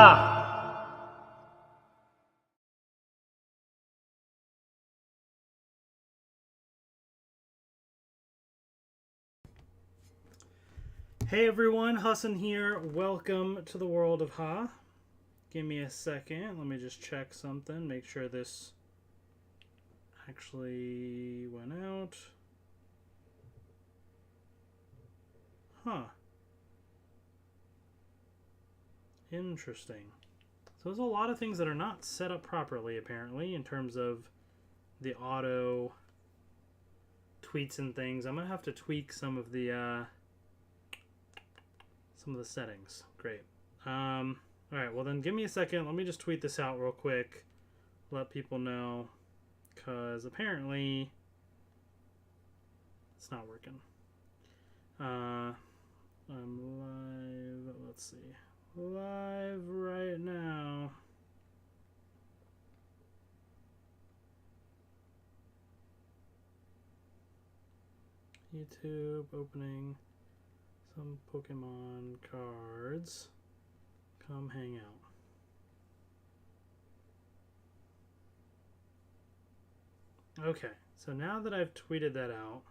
Ha! Hey everyone, Hassan here. Welcome to the world of Ha. Give me a second. Let me just check something. Make sure this actually went out. Huh. Interesting. So there's a lot of things that are not set up properly, apparently, in terms of the auto tweets and things. I'm going to have to tweak some of the settings. Great. Alright, well then give me a second. Let me just tweet this out real quick. Let people know. Because apparently it's not working. I'm live. Let's see. Live right now. YouTube opening some Pokemon cards. Come hang out. Okay, so now that I've tweeted that out,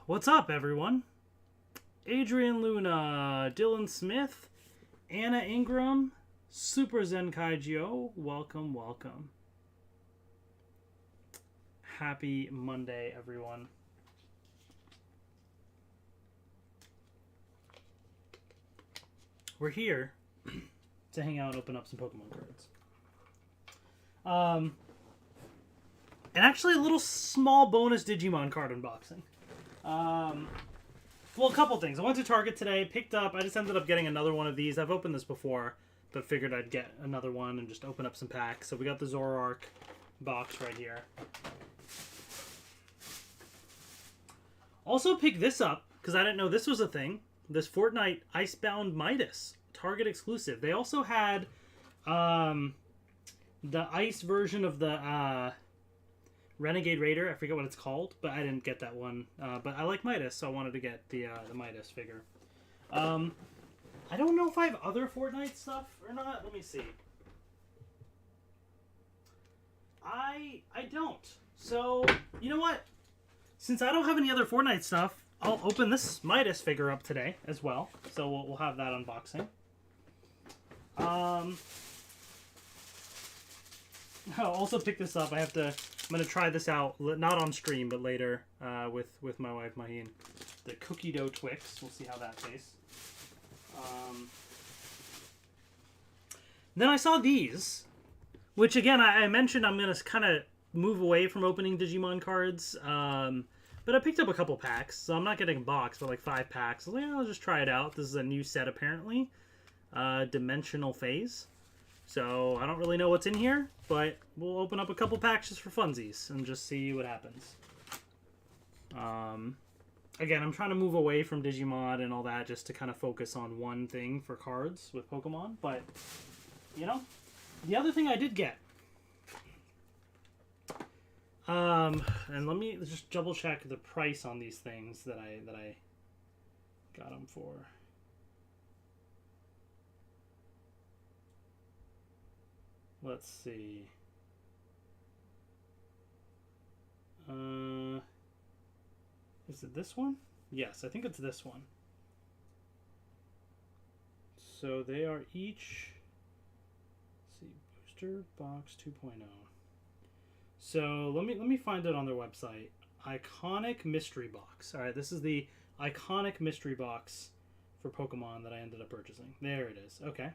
what's up, everyone? Adrian Luna, Dylan Smith, Anna Ingram, Super Zenkai Geo, welcome, welcome. Happy Monday, everyone. We're here to hang out and open up some Pokemon cards. And actually a little small bonus Digimon card unboxing. Well, a couple things. I went to Target today, picked up, I just ended up getting another one of these. I've opened this before, but figured I'd get another one and just open up some packs. So we got the Zoroark box right here. Also picked this up, because I didn't know this was a thing. This Fortnite Icebound Midas, Target exclusive. They also had the ice version of the Renegade Raider. I forget what it's called, but I didn't get that one. But I like Midas, so I wanted to get the Midas figure. I don't know if I have other Fortnite stuff or not. Let me see. I don't. So, you know what? Since I don't have any other Fortnite stuff, I'll open this Midas figure up today as well. So we'll have that unboxing. I'll also pick this up. I'm going to try this out, not on stream, but later with my wife, Maheen. The Cookie Dough Twix. We'll see how that tastes. Then I saw these, which again, I mentioned I'm going to kind of move away from opening Digimon cards. But I picked up a couple packs, so I'm not getting a box, but like 5 packs. I was like, I'll just try it out. This is a new set, apparently. Dimensional Phase. So I don't really know what's in here, but we'll open up a couple packs just for funsies and just see what happens. Again, I'm trying to move away from Digimon and all that just to kind of focus on one thing for cards with Pokemon. But, you know, the other thing I did get. And let me just double check the price on these things that I got them for. Let's see. Is it this one? Yes, I think it's this one. So they are each, let's see, Booster Box 2.0. So let me find it on their website. Iconic Mystery Box. All right, this is the Iconic Mystery Box for Pokemon that I ended up purchasing. There it is. Okay.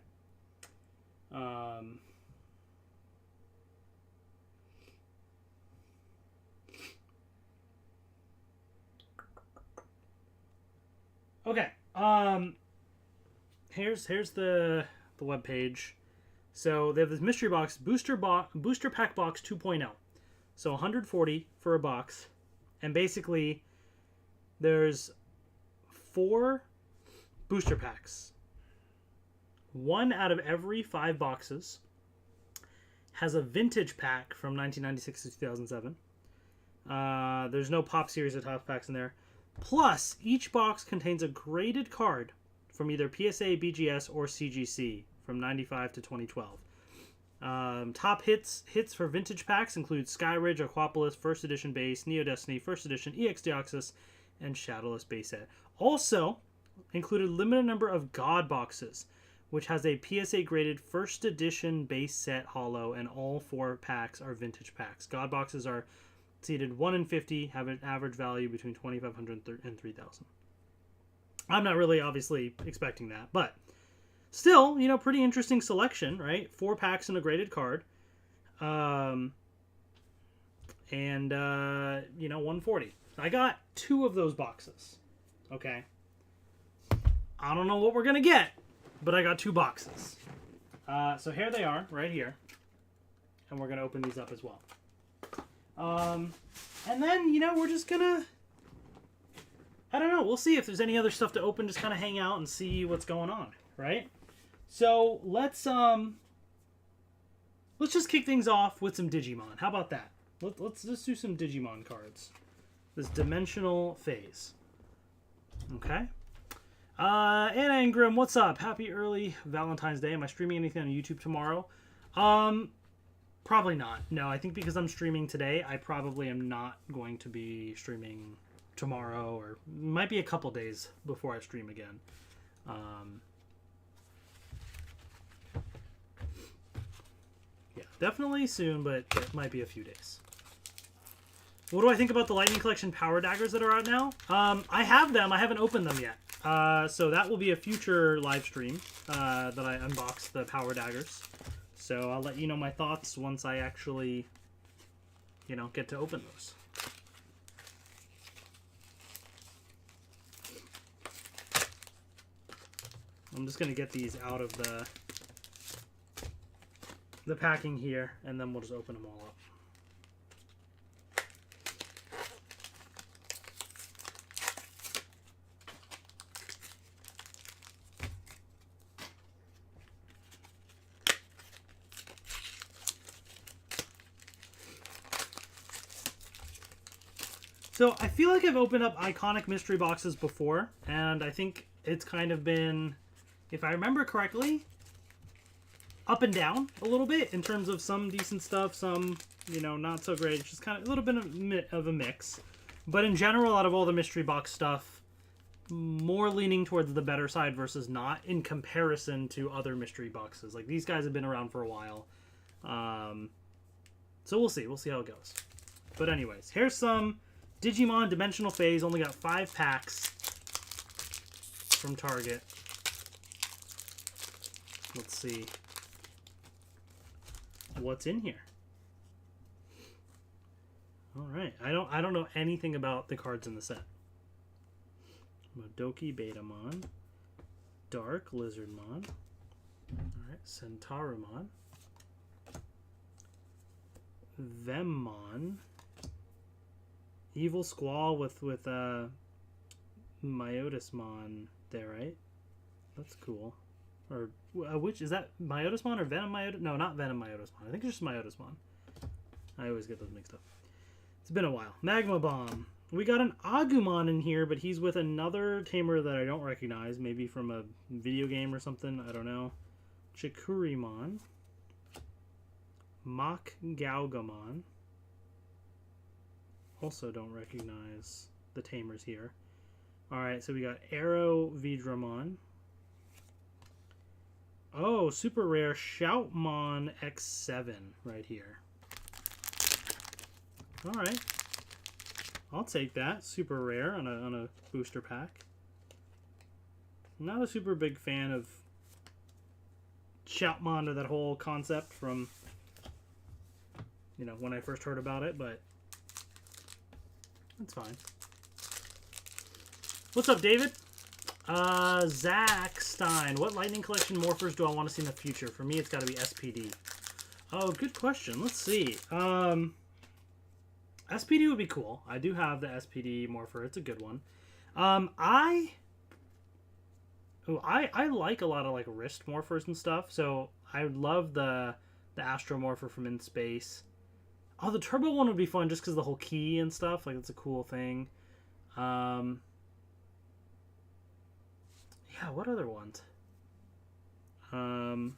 Okay. Here's the web page. So they have this mystery box, Booster Pack Box 2.0. So 140 for a box, and basically there's 4 booster packs. 1 out of every 5 boxes has a vintage pack from 1996 to 2007. There's no Pop Series or Top Packs in there. Plus, each box contains a graded card from either PSA, BGS, or CGC from 95 to 2012. Top hits for vintage packs include Skyridge, Aquapolis, First Edition Base, Neo Destiny, First Edition EX Deoxys, and Shadowless Base Set. Also included limited number of God boxes, which has a PSA graded First Edition Base Set holo, and all 4 packs are vintage packs. God boxes are seated 1 in 50, have an average value between 2,500 and 3,000. I'm not really obviously expecting that, but still, pretty interesting selection, right? 4 packs in a graded card. And 140. I got 2 of those boxes. Okay. I don't know what we're going to get, but I got 2 boxes. So here they are, right here. And we're going to open these up as well. And then, we're just going to... I don't know. We'll see if there's any other stuff to open. Just kind of hang out and see what's going on, right? So let's just kick things off with some Digimon. How about that? Let's just do some Digimon cards. This Dimensional Phase. Okay. Anna Ingram, what's up? Happy early Valentine's Day. Am I streaming anything on YouTube tomorrow? Probably not. No, I think because I'm streaming today, I probably am not going to be streaming tomorrow, or might be a couple days before I stream again. Yeah, definitely soon, but it might be a few days. What do I think about the Lightning Collection Power Daggers that are out now? I have them. I haven't opened them yet. So that will be a future live stream that I unbox the Power Daggers. So I'll let you know my thoughts once I actually, get to open those. I'm just going to get these out of the packing here, and then we'll just open them all up. So I feel like I've opened up iconic mystery boxes before, and I think it's kind of been, if I remember correctly, up and down a little bit in terms of some decent stuff, some, not so great. It's just kind of a little bit of a mix. But in general, out of all the mystery box stuff, more leaning towards the better side versus not in comparison to other mystery boxes. Like, these guys have been around for a while. So we'll see. We'll see how it goes. But anyways, here's some Digimon Dimensional Phase. Only got 5 packs from Target. Let's see what's in here. All right, I don't know anything about the cards in the set. Modoki Betamon, Dark Lizardmon. All right, Centaurimon, Vemmon, Evil Squall with Myotismon there, right? That's cool. Or which is that, Myotismon or Venom Myotismon? No, not Venom Myotismon. I think it's just Myotismon. I always get those mixed up. It's been a while. Magma Bomb. We got an Agumon in here, but he's with another tamer that I don't recognize. Maybe from a video game or something. I don't know. Chikurimon. Mach Gaugamon. Also don't recognize the tamers here. Alright, so we got Aero Vidramon. Oh, super rare Shoutmon X7 right here. Alright. I'll take that. Super rare on a booster pack. I'm not a super big fan of Shoutmon or that whole concept from, when I first heard about it, but that's fine. What's up, David? Zach Stein. What Lightning Collection morphers do I want to see in the future? For me, it's got to be SPD. Oh, good question. Let's see. SPD would be cool. I do have the SPD morpher. It's a good one. I like a lot of like wrist morphers and stuff. So I would love the Astro Morpher from In Space. Oh, the Turbo one would be fun just because the whole key and stuff. Like, it's a cool thing. Yeah, Yeah, what other ones? Now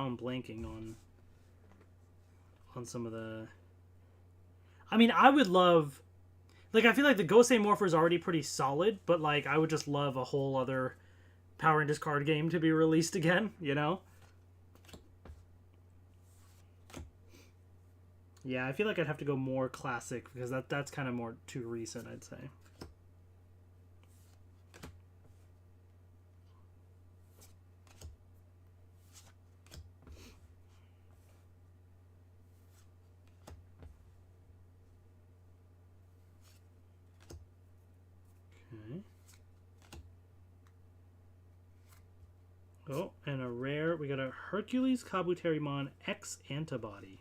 I'm blanking on some of the. I mean, I would love, like, I feel like the Gosei Morpher is already pretty solid, but like, I would just love a whole other Power Rangers card game to be released again. You know? Yeah, I feel like I'd have to go more classic because that's kind of more too recent, I'd say. Okay. Oh, and a rare. We got a Hercules Kabuterimon X Antibody.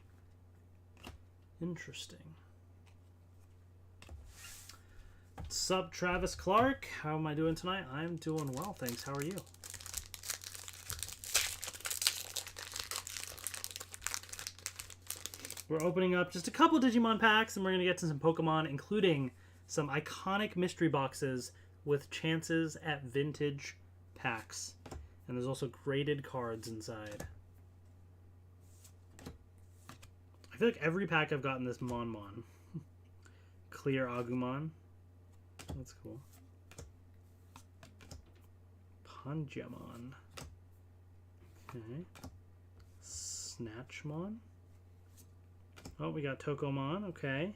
Interesting. Sup, Travis Clark? How am I doing tonight? I'm doing well, thanks. How are you? We're opening up just a couple Digimon packs, and we're going to get to some Pokemon, including some iconic mystery boxes with chances at vintage packs. And there's also graded cards inside. I feel like every pack I've gotten this Mon. Clear Agumon. That's cool. Panjamon. Okay. Snatchmon. Oh, we got Tokomon. Okay.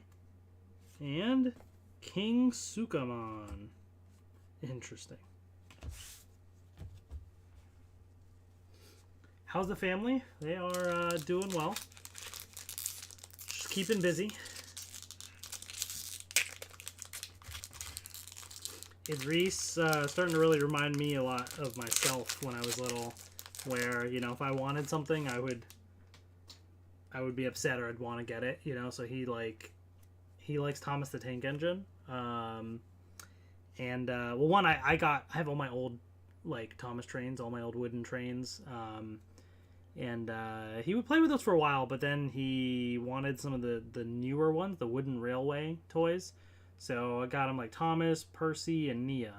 And King Sukamon. Interesting. How's the family? They are doing well. Just keeping busy. Idris starting to really remind me a lot of myself when I was little, where, you know, if I wanted something, I would be upset or I'd want to get it, you know. So he likes Thomas the Tank Engine, well, one I have all my old like Thomas trains, all my old wooden trains, and he would play with those for a while, but then he wanted some of the newer ones, the wooden railway toys. So I got him like Thomas, Percy, and Nia.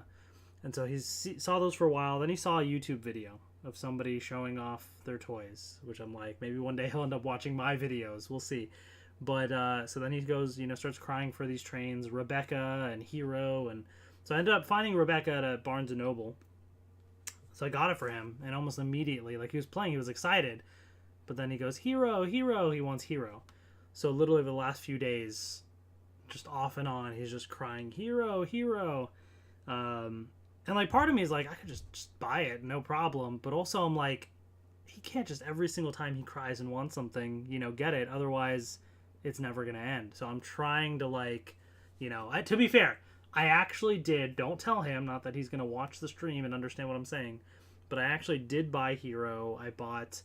And so he saw those for a while. Then he saw a YouTube video of somebody showing off their toys, which I'm like, maybe one day he'll end up watching my videos. We'll see. But so then he goes, you know, starts crying for these trains, Rebecca and Hero. And so I ended up finding Rebecca at a Barnes & Noble. So I got it for him. And almost immediately, like he was playing, he was excited. But then he goes, Hero, Hero. He wants Hero. So literally the last few days, just off and on, he's just crying, Hero, Hero. And like part of me is like, I could just buy it, no problem. But also I'm like, he can't just every single time he cries and wants something, you know, get it. Otherwise, it's never going to end. So I'm trying to like, you know, to be fair, I actually did, don't tell him, not that he's going to watch the stream and understand what I'm saying, but I actually did buy Hero. I bought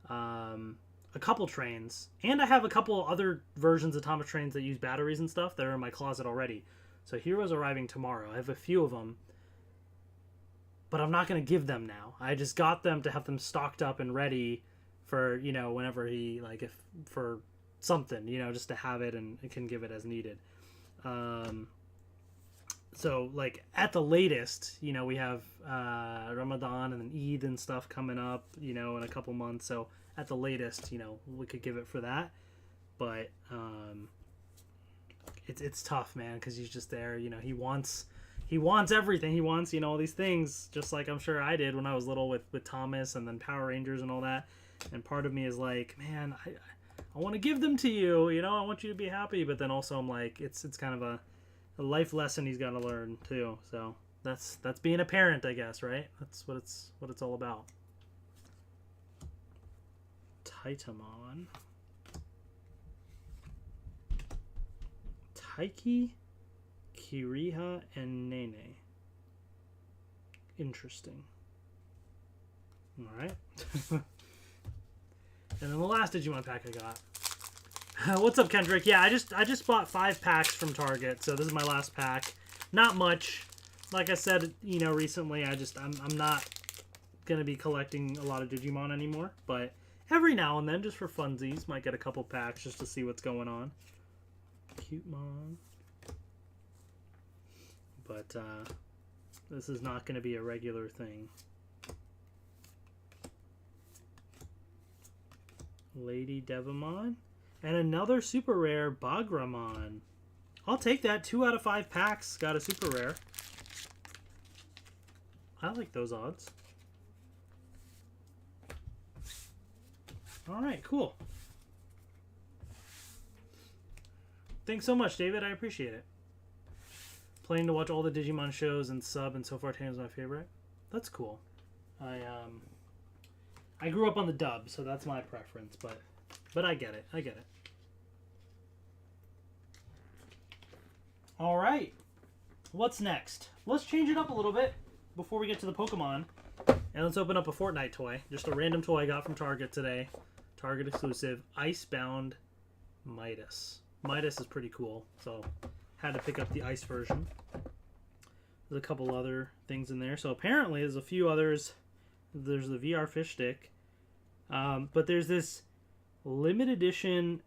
a couple trains, and I have a couple other versions of Thomas trains that use batteries and stuff that are in my closet already. So Hero's arriving tomorrow. I have a few of them, but I'm not going to give them now. I just got them to have them stocked up and ready for, you know, whenever he, like, if for something, you know, just to have it and can give it as needed. So, like, at the latest, you know, we have Ramadan and then Eid and stuff coming up, you know, in a couple months. So, at the latest, you know, we could give it for that. But it's tough, man, because he's just there. You know, he wants everything. He wants, you know, all these things, just like I'm sure I did when I was little with Thomas and then Power Rangers and all that. And part of me is like, man, I want to give them to you. You know, I want you to be happy. But then also I'm like, it's kind of a life lesson he's got to learn too. So that's being a parent, I guess, right? That's what it's all about. Titamon, Taiki, Kiriha, and Nene. Interesting. All right. And then the last Digimon pack I got. What's up, Kendrick? Yeah, I just bought 5 packs from Target, so this is my last pack. Not much. Like I said, you know, recently I'm not gonna be collecting a lot of Digimon anymore, but every now and then, just for funsies, might get a couple packs just to see what's going on. Cute Mon. But This is not going to be a regular thing. Lady Devamon. And another super rare, Bagramon. I'll take that. 2 out of 5 packs got a super rare. I like those odds. Alright, cool. Thanks so much, David. I appreciate it. Planning to watch all the Digimon shows and sub, and so far Tam's my favorite. That's cool. I grew up on the dub, so that's my preference, but I get it. I get it. All right. What's next? Let's change it up a little bit before we get to the Pokemon. And let's open up a Fortnite toy. Just a random toy I got from Target today. Target exclusive. Icebound Midas. Midas is pretty cool, so had to pick up the ice version. There's a couple other things in there. So apparently there's a few others. There's the VR fish stick. But there's this limited edition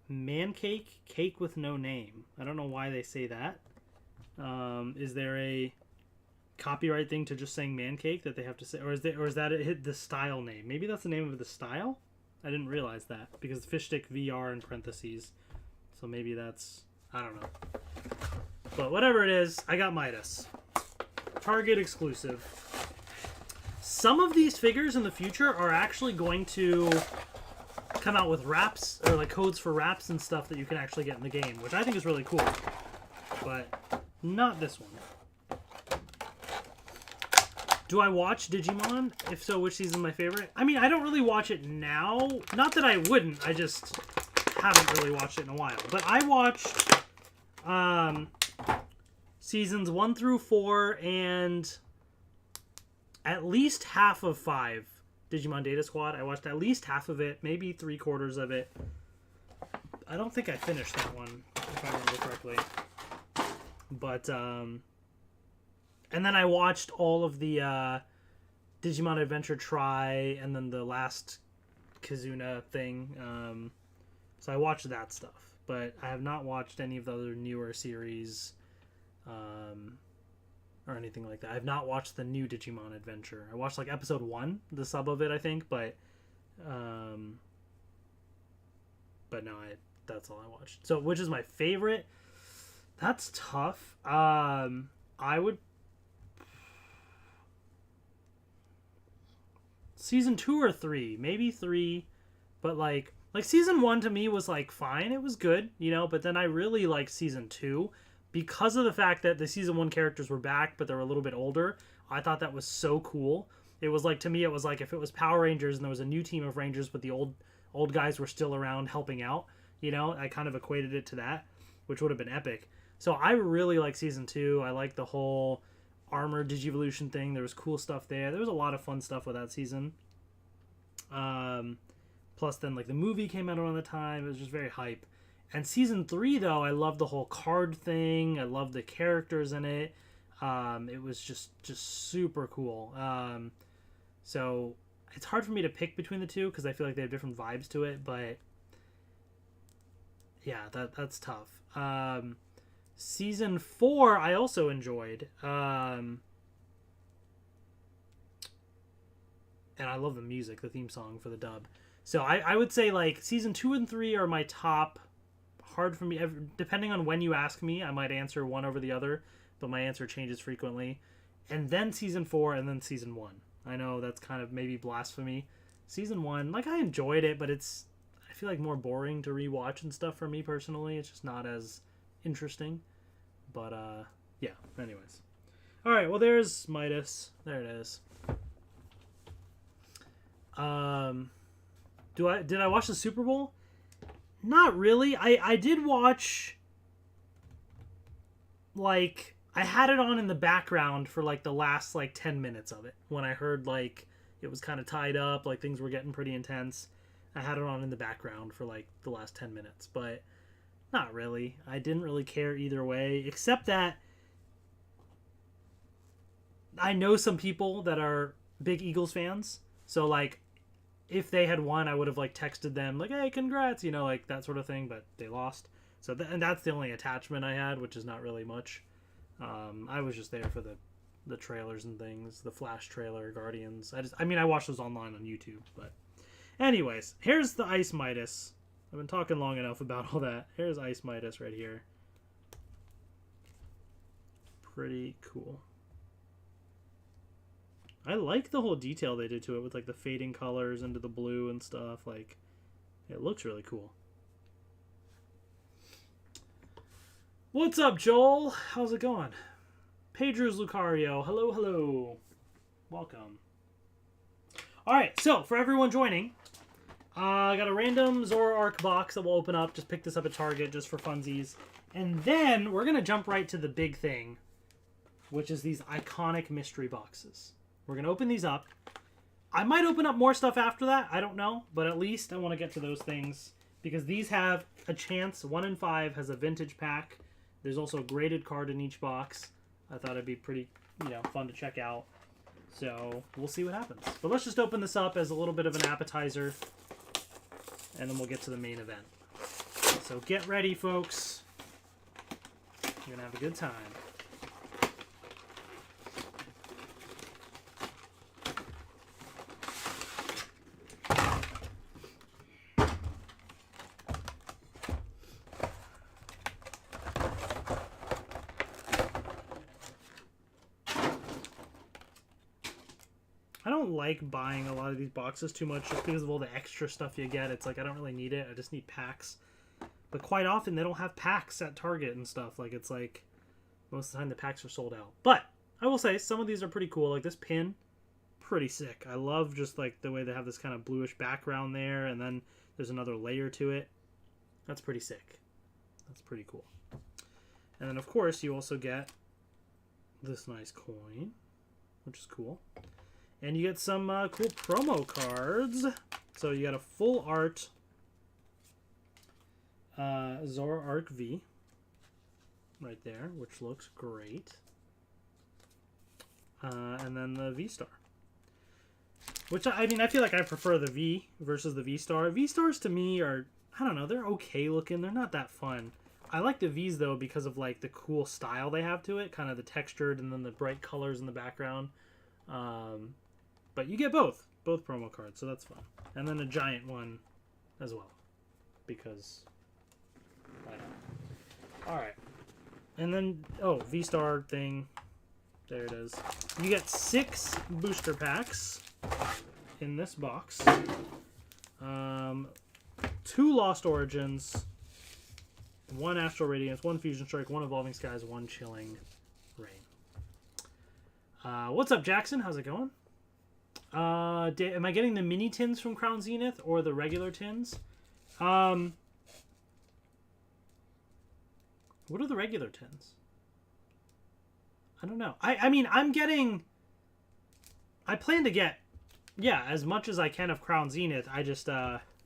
man cake with no name. I don't know why they say that. Is there a copyright thing to just saying man cake that they have to say, or is that the style name? Maybe that's the name of the style. I didn't realize that because fish stick VR in parentheses. So maybe that's, I don't know. But whatever it is, I got Midas. Target exclusive. Some of these figures in the future are actually going to come out with wraps, or like codes for wraps and stuff that you can actually get in the game, which I think is really cool. But not this one. Do I watch Digimon? If so, which season is my favorite? I mean, I don't really watch it now. Not that I wouldn't, I just haven't really watched it in a while. But I watched seasons 1 through 4 and at least half of 5 Digimon Data Squad. I watched at least half of it, maybe 3/4 of it. I don't think I finished that one, if I remember correctly. But, and then I watched all of the Digimon Adventure Tri and then the last Kizuna thing. So I watched that stuff. But I have not watched any of the other newer series or anything like that. I have not watched the new Digimon Adventure. I watched like episode 1, the sub of it, I think. But no, that's all I watched. So which is my favorite? That's tough. I would... Season 2 or 3. Maybe 3. But like season 1 to me was like fine. It was good, you know. But then I really liked season 2 because of the fact that the season 1 characters were back, but they were a little bit older. I thought that was so cool. It was like, to me, it was like if it was Power Rangers and there was a new team of Rangers, but the old guys were still around helping out. You know, I kind of equated it to that, which would have been epic. So I really like season 2. I like the whole armor Digivolution thing. There was cool stuff there. There was a lot of fun stuff with that season. Plus then like the movie came out around the time. It was just very hype. And season 3 though, I loved the whole card thing. I loved the characters in it. It was just super cool. So it's hard for me to pick between the two because I feel like they have different vibes to it. But yeah, that's tough. Season 4 I also enjoyed. And I love the music, the theme song for the dub. So I would say like season 2 and 3 are my top. Hard for me, depending on when you ask me, I might answer one over the other, but my answer changes frequently. And then season 4 and then season 1. I know that's kind of maybe blasphemy. Season 1, like I enjoyed it, but I feel like more boring to rewatch and stuff for me personally. It's just not as interesting. But yeah, anyways. All right, well there's Midas. There it is. Did I watch the Super Bowl? Not really. I did watch, like, I had it on in the background for like the last like 10 minutes of it when I heard like it was kind of tied up, like things were getting pretty intense. I had it on in the background for like the last 10 minutes, but not really. I didn't really care either way, except that I know some people that are big Eagles fans. So like if they had won, I would have like texted them like, hey, congrats, you know, like that sort of thing, but they lost. So and that's the only attachment I had, which is not really much. I was just there for the the trailers and things, the Flash trailer, Guardians. I mean, I watched those online on YouTube, but anyways, here's the Ice Midas. I've been talking long enough about all that. Here's Ice Midas right here. Pretty cool. I like the whole detail they did to it with like the fading colors into the blue and stuff. Like, it looks really cool. What's up, Joel? How's it going? Pedro's Lucario. Hello, hello. Welcome. Alright, so for everyone joining, I got a random Zoroark box that we'll open up. Just pick this up at Target just for funsies. And then we're going to jump right to the big thing, which is these iconic mystery boxes. We're going to open these up. I might open up more stuff after that. I don't know. But at least I want to get to those things, because these have a chance. 1 in 5 has a vintage pack. There's also a graded card in each box. I thought it'd be pretty, fun to check out. So we'll see what happens. But let's just open this up as a little bit of an appetizer, and then we'll get to the main event. So get ready, folks. You're going to have a good time. I don't like buying a lot of these boxes too much just because of all the extra stuff you get. It's like, I don't really need it. I just need packs. But quite often, they don't have packs at Target and stuff. Like, it's like, most of the time, the packs are sold out. But I will say, some of these are pretty cool. Like, this pin, pretty sick. I love just, like, the way they have this kind of bluish background there. And then there's another layer to it. That's pretty sick. That's pretty cool. And then, of course, you also get this nice coin, which is cool. And you get some cool promo cards. So you got a full art Zoroark V right there, which looks great. And then the V-Star. Which, I mean, I feel like I prefer the V versus the V-Star. V-Stars to me are, I don't know, they're okay looking. They're not that fun. I like the Vs, though, because of, like, the cool style they have to it. Kind of the textured and then the bright colors in the background. But you get both promo cards, so that's fun. And then a giant one as well, because why not? All right, and then V-Star thing, there it is. You get 6 booster packs in this box. 2 Lost Origins, 1 Astral Radiance, 1 Fusion Strike, 1 Evolving Skies, 1 Chilling Rain. What's up, Jackson? How's it going? Am I getting the mini tins from Crown Zenith or the regular tins? What are the regular tins? I don't know. I mean, I plan to get, as much as I can of Crown Zenith. I just,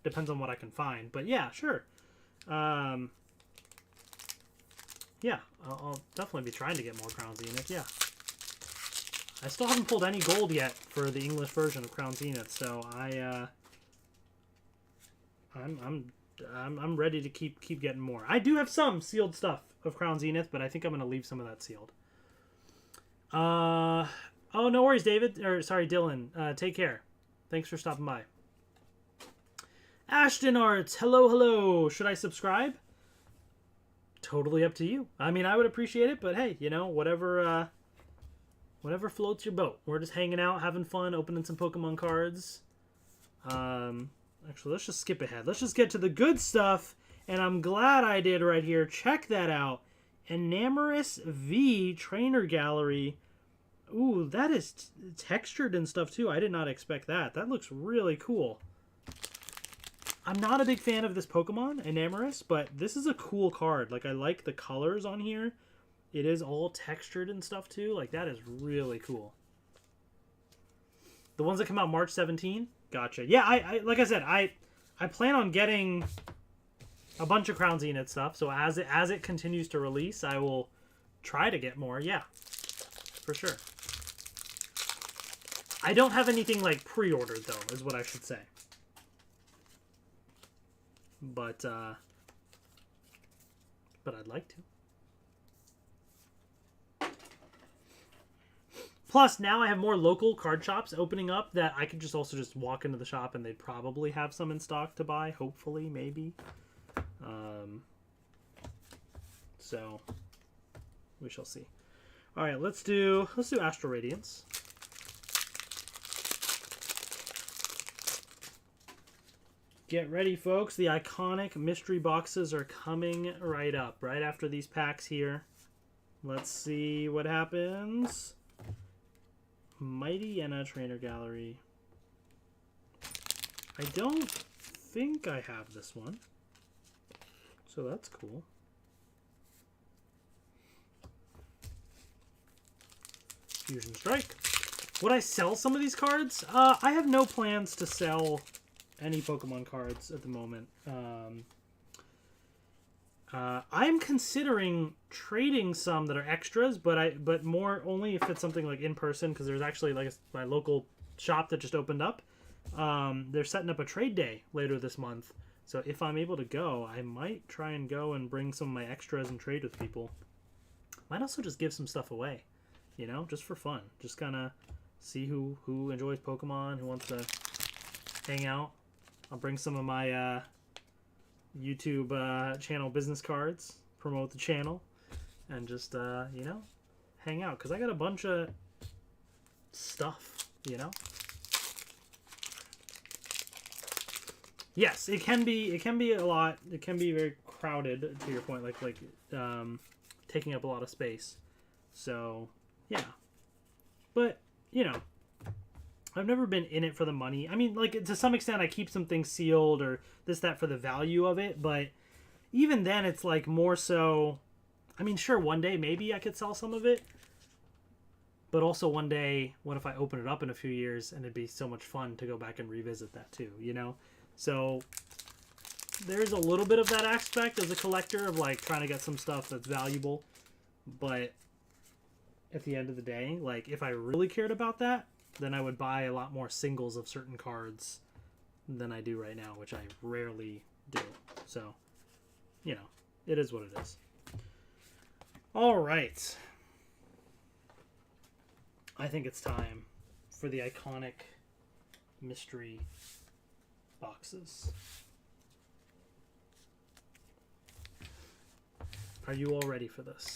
depends on what I can find. But yeah, sure. I'll definitely be trying to get more Crown Zenith, yeah. I still haven't pulled any gold yet for the English version of Crown Zenith, so I'm ready to keep getting more. I do have some sealed stuff of Crown Zenith, but I think I'm gonna leave some of that sealed. Oh, no worries, David. Or sorry, Dylan. Take care. Thanks for stopping by. Ashton Arts, hello. Should I subscribe? Totally up to you. I mean, I would appreciate it, but hey, whatever. Whatever floats your boat. We're just hanging out, having fun, opening some Pokemon cards. Actually, let's just skip ahead. Let's just get to the good stuff. And I'm glad I did right here. Check that out. Enamorus V Trainer Gallery. Ooh, that is textured and stuff too. I did not expect that. That looks really cool. I'm not a big fan of this Pokemon, Enamorus, but this is a cool card. Like, I like the colors on here. It is all textured and stuff too. Like, that is really cool. The ones that come out March 17? Gotcha. Yeah, I like I said, I plan on getting a bunch of Crown Zenith stuff. So as it continues to release, I will try to get more. Yeah, for sure. I don't have anything like pre-ordered though, is what I should say. But I'd like to. Plus, now I have more local card shops opening up that I could just also just walk into the shop and they'd probably have some in stock to buy. Hopefully, maybe. So we shall see. All right, let's do Astral Radiance. Get ready, folks. The iconic mystery boxes are coming right up, right after these packs here. Let's see what happens. Mighty Yenna Trainer Gallery. I don't think I have this one, so that's cool. Fusion Strike. Would I sell some of these cards? I have no plans to sell any Pokemon cards at the moment. I'm considering trading some that are extras, but more only if it's something like in person, because there's actually like my local shop that just opened up. They're setting up a trade day later this month, so if I'm able to go, I might try and go and bring some of my extras and trade with people. Might also just give some stuff away, you know, just for fun. Just kind of see who enjoys Pokemon, who wants to hang out. I'll bring some of my YouTube channel business cards, promote the channel, and just, you know, hang out. Because I got a bunch of stuff, you know? Yes, it can be a lot. It can be very crowded, to your point, like taking up a lot of space. So, yeah. But, you know, I've never been in it for the money. I mean, like, to some extent, I keep some things sealed or this, that for the value of it. But even then, it's like more so... I mean, sure, one day maybe I could sell some of it. But also one day, what if I open it up in a few years and it'd be so much fun to go back and revisit that too, you know? So there's a little bit of that aspect as a collector of, like, trying to get some stuff that's valuable. But at the end of the day, like, if I really cared about that, then I would buy a lot more singles of certain cards than I do right now, which I rarely do. So, you know, it is what it is. All right. I think it's time for the iconic mystery boxes. Are you all ready for this?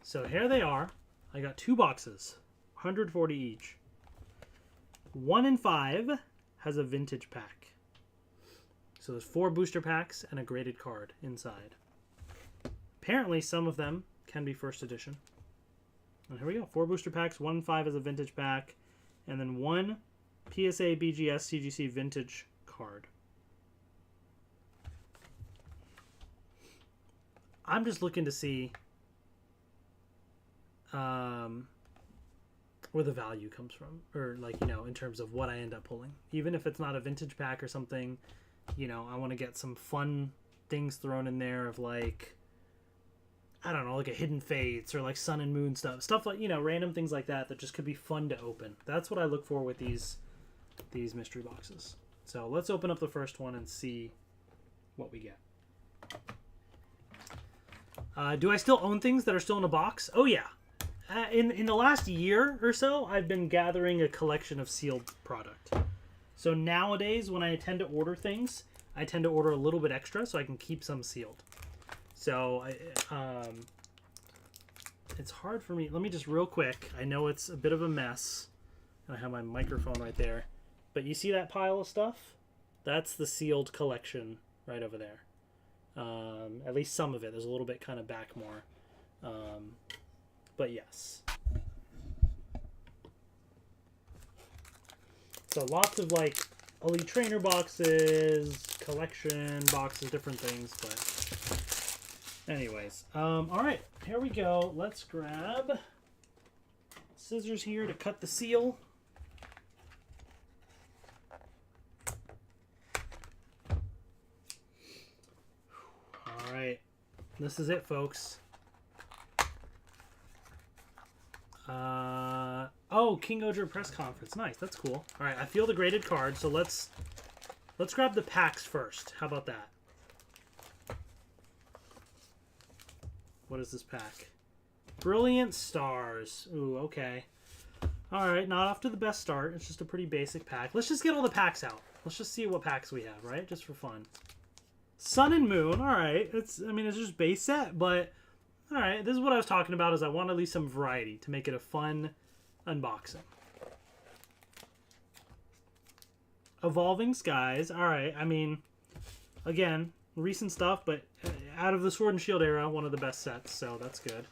So here they are. I got 2 boxes. 140 each. 1 in 5 has a vintage pack. So there's 4 booster packs and a graded card inside. Apparently some of them can be first edition. And here we go. 4 booster packs, 1 in 5 is a vintage pack, and then 1 PSA BGS CGC vintage card. I'm just looking to see where the value comes from, or, like, you know, in terms of what I end up pulling. Even if it's not a vintage pack or something, you know, I want to get some fun things thrown in there of, like, I don't know, like a Hidden Fates or like Sun and Moon stuff like, you know, random things like that that just could be fun to open. That's what I look for with these mystery boxes. So let's open up the first one and see what we get. Do I still own things that are still in a box? Oh yeah. In the last year or so, I've been gathering a collection of sealed product. So nowadays, when I tend to order things, I tend to order a little bit extra so I can keep some sealed. So it's hard for me. Let me just real quick. I know it's a bit of a mess. I have my microphone right there. But you see that pile of stuff? That's the sealed collection right over there. At least some of it. There's a little bit kind of back more. But yes. So lots of, like, Elite Trainer boxes, collection boxes, different things. But anyways. Alright. Here we go. Let's grab scissors here to cut the seal. Alright. This is it, folks. Oh, King Odra press conference. Nice, that's cool. All right, I feel the graded card, so let's grab the packs first. How about that? What is this pack? Brilliant Stars. Ooh, okay. Alright, not off to the best start. It's just a pretty basic pack. Let's just get all the packs out. Let's just see what packs we have, right? Just for fun. Sun and Moon. Alright. It's just base set, but alright. This is what I was talking about, is I want at least some variety to make it a fun unboxing. Evolving Skies. Alright, I mean, again, recent stuff, but out of the Sword and Shield era, one of the best sets, so that's good.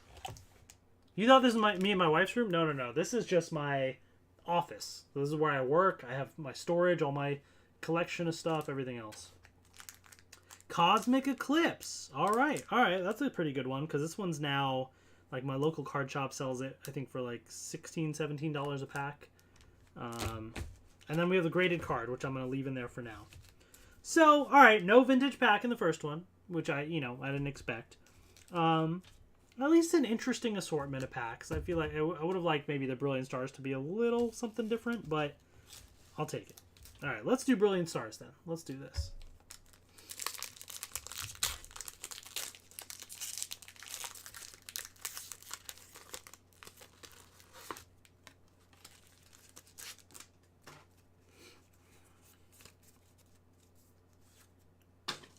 You thought this is me and my wife's room? No, no, no. This is just my office. This is where I work. I have my storage, all my collection of stuff, everything else. Cosmic Eclipse. All right. All right. That's a pretty good one, because this one's now, like, my local card shop sells it, I think, for like $16, $17 a pack. And then we have the graded card, which I'm going to leave in there for now. So, all right. No vintage pack in the first one, which I didn't expect. At least an interesting assortment of packs. I feel like I would have liked maybe the Brilliant Stars to be a little something different, but I'll take it. All right, let's do Brilliant Stars then. Let's do this.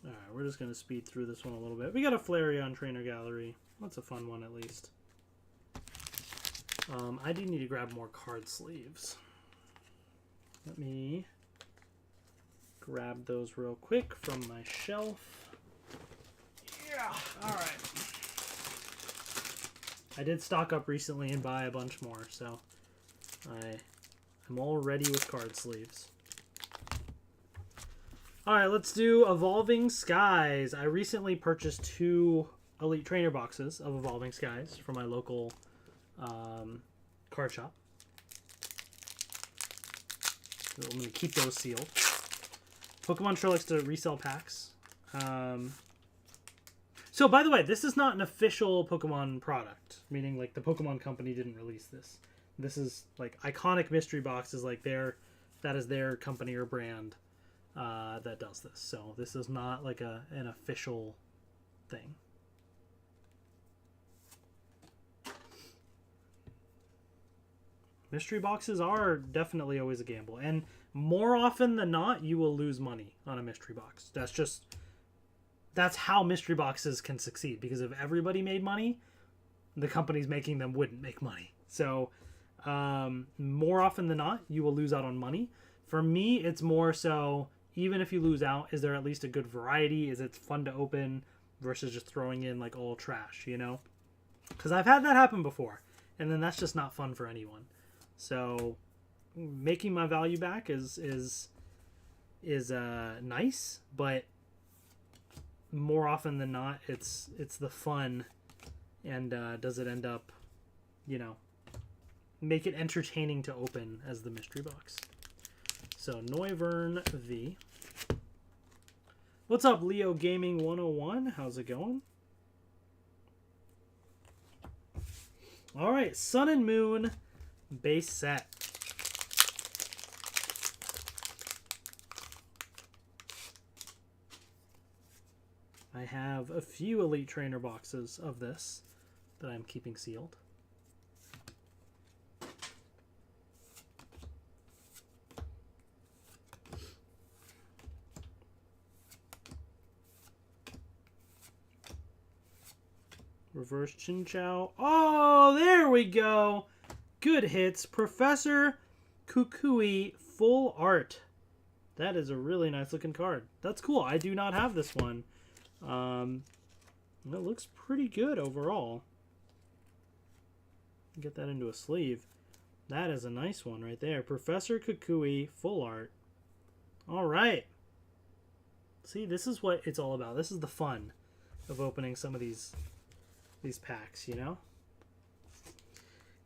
All right, we're just going to speed through this one a little bit. We got a Flareon Trainer Gallery. That's a fun one, at least. I do need to grab more card sleeves. Let me grab those real quick from my shelf. Yeah, alright. I did stock up recently and buy a bunch more, so I'm all ready with card sleeves. Alright, let's do Evolving Skies. I recently purchased 2 Elite Trainer boxes of Evolving Skies from my local card shop. So I'm going to keep those sealed. Pokemon sure likes to resell packs. So, by the way, this is not an official Pokemon product, meaning like the Pokemon Company didn't release this. This is like Iconic Mystery Box is like that is their company or brand that does this. So this is not like an official thing. Mystery boxes are definitely always a gamble, and more often than not, you will lose money on a mystery box. That's how mystery boxes can succeed, because if everybody made money, the companies making them wouldn't make money. So more often than not, you will lose out on money. For me, it's more so, even if you lose out, is there at least a good variety? Is it fun to open versus just throwing in like all trash, you know? Because I've had that happen before, and then that's just not fun for anyone. So making my value back is nice, but more often than not, it's the fun, and does it end up, make it entertaining to open as the mystery box. So Noivern V. What's up, Leo Gaming 101? How's it going? All right, Sun and Moon base set. I have a few Elite Trainer boxes of this that I'm keeping sealed. Reverse Chinchou. Oh, there we go. Good hits. Professor Kukui full art. That is a really nice looking card. That's cool. I do not have this one. It looks pretty good overall. Get that into a sleeve. That is a nice one right there. Professor Kukui full art. All right. See, this is what it's all about. This is the fun of opening some of these packs,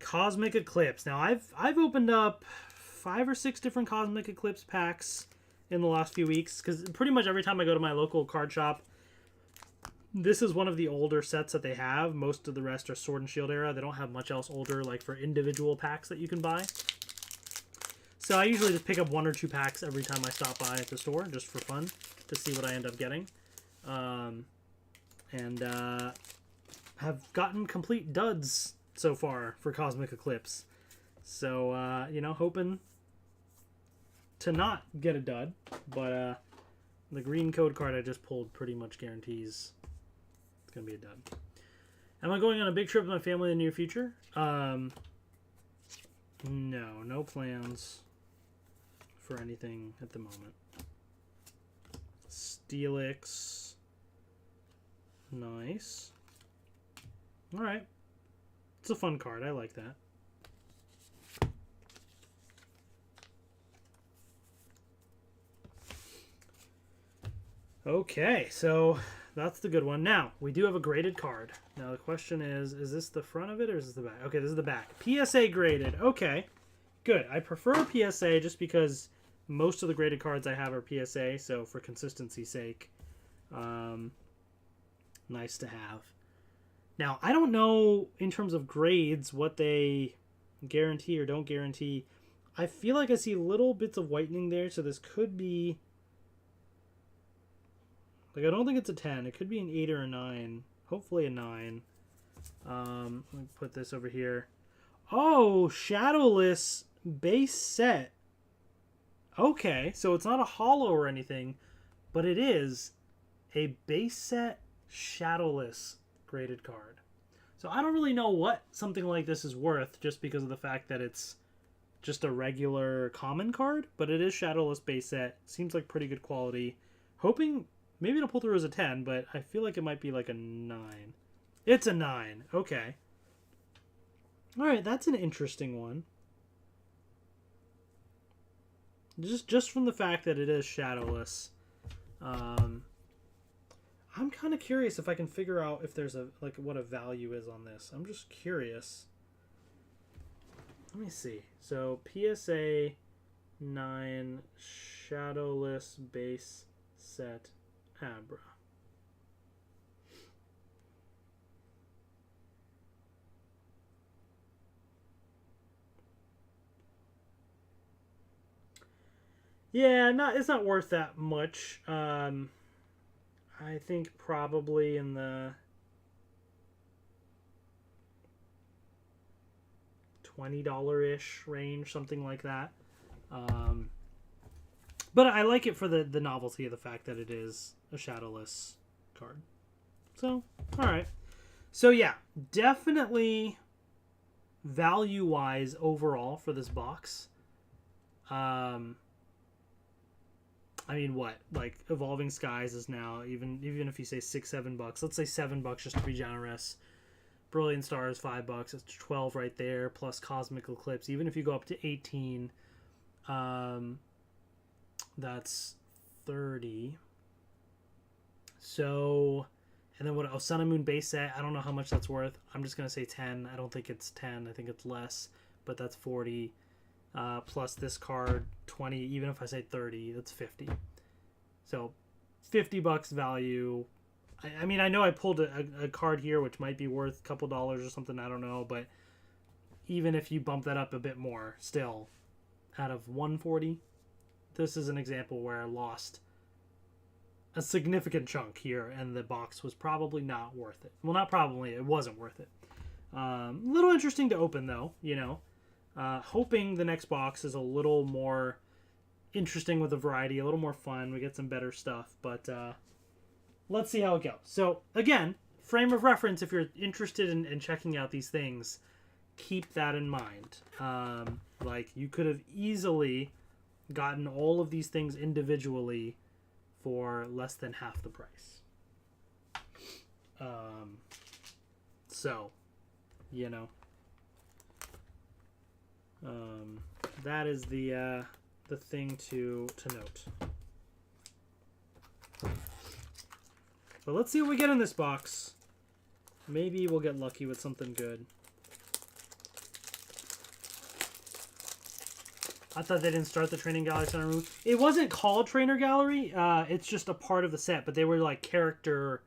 Cosmic Eclipse. Now I've opened up 5 or 6 different Cosmic Eclipse packs in the last few weeks, because pretty much every time I go to my local card shop, this is one of the older sets that they have. Most of the rest are Sword and Shield era. They don't have much else older, like for individual packs that you can buy. So I usually just pick up 1 or 2 packs every time I stop by at the store, just for fun, to see what I end up getting. Have gotten complete duds so far for Cosmic Eclipse. So, you know, hoping to not get a dud. But the green code card I just pulled pretty much guarantees it's going to be a dud. Am I going on a big trip with my family in the near future? No plans for anything at the moment. Steelix. Nice. Alright. It's a fun card. I like that. Okay, so that's the good one. Now, we do have a graded card. Now, the question is this the front of it or is this the back? Okay, this is the back. PSA graded. Okay, good. I prefer PSA just because most of the graded cards I have are PSA, so for consistency's sake, nice to have. Now, I don't know in terms of grades what they guarantee or don't guarantee. I feel like I see little bits of whitening there, so this could be... Like, I don't think it's a 10. It could be an 8 or a 9. Hopefully a 9. Let me put this over here. Oh, Shadowless base set. Okay, so it's not a holo or anything, but it is a base set Shadowless graded card. So I don't really know what something like this is worth just because of the fact that it's just a regular common card, but it is Shadowless base set. Seems like pretty good quality. Hoping... Maybe it'll pull through as a 10, but I feel like it might be like a 9. It's a 9. Okay. Alright, that's an interesting one. Just from the fact that it is Shadowless. I'm kind of curious if I can figure out if there's what a value is on this. I'm just curious. Let me see. So, PSA 9 Shadowless base set Abra. Yeah, it's not worth that much. I think probably in the $20-ish range, something like that. But I like it for the novelty of the fact that it is a Shadowless card. So, alright. So, yeah, definitely value-wise overall for this box. I mean, what? Like, Evolving Skies is now, even if you say $6-7, let's say $7 just to be generous. Brilliant Stars, $5. It's 12 right there, plus Cosmic Eclipse. Even if you go up to 18, that's 30. So, and then what? Oh, Sun and Moon base set. I don't know how much that's worth. I'm just gonna say 10. I don't think it's 10. I think it's less, but that's 40. Plus this card, 20. Even if I say 30, that's 50. So, $50 value. I mean, I know I pulled a card here which might be worth a couple dollars or something. I don't know, but even if you bump that up a bit more, still, out of 140, this is an example where I lost a significant chunk here, and the box was probably not worth it. Well, not probably, it wasn't worth it. Little interesting to open, though, you know. Hoping the next box is a little more interesting with a variety, a little more fun. We get some better stuff, but let's see how it goes. So, again, frame of reference, if you're interested in checking out these things, keep that in mind. Like, you could have easily gotten all of these things individually for less than half the price. So, you know, that is the thing to note. But let's see what we get in this box. Maybe we'll get lucky with something good. I thought they didn't start the Training Gallery Center room. It wasn't called Trainer Gallery. It's just a part of the set, but they were like character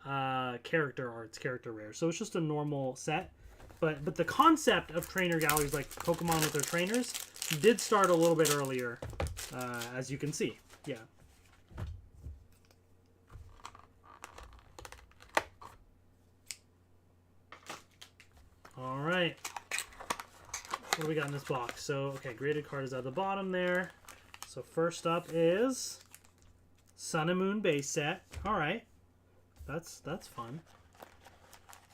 arts, character rares. So it's just a normal set. But the concept of Trainer Galleries, like Pokemon with their trainers, did start a little bit earlier, as you can see. Yeah. All right. What do we got in this box? So, okay, graded card is at the bottom there. So first up is Sun and Moon base set. All right, that's fun.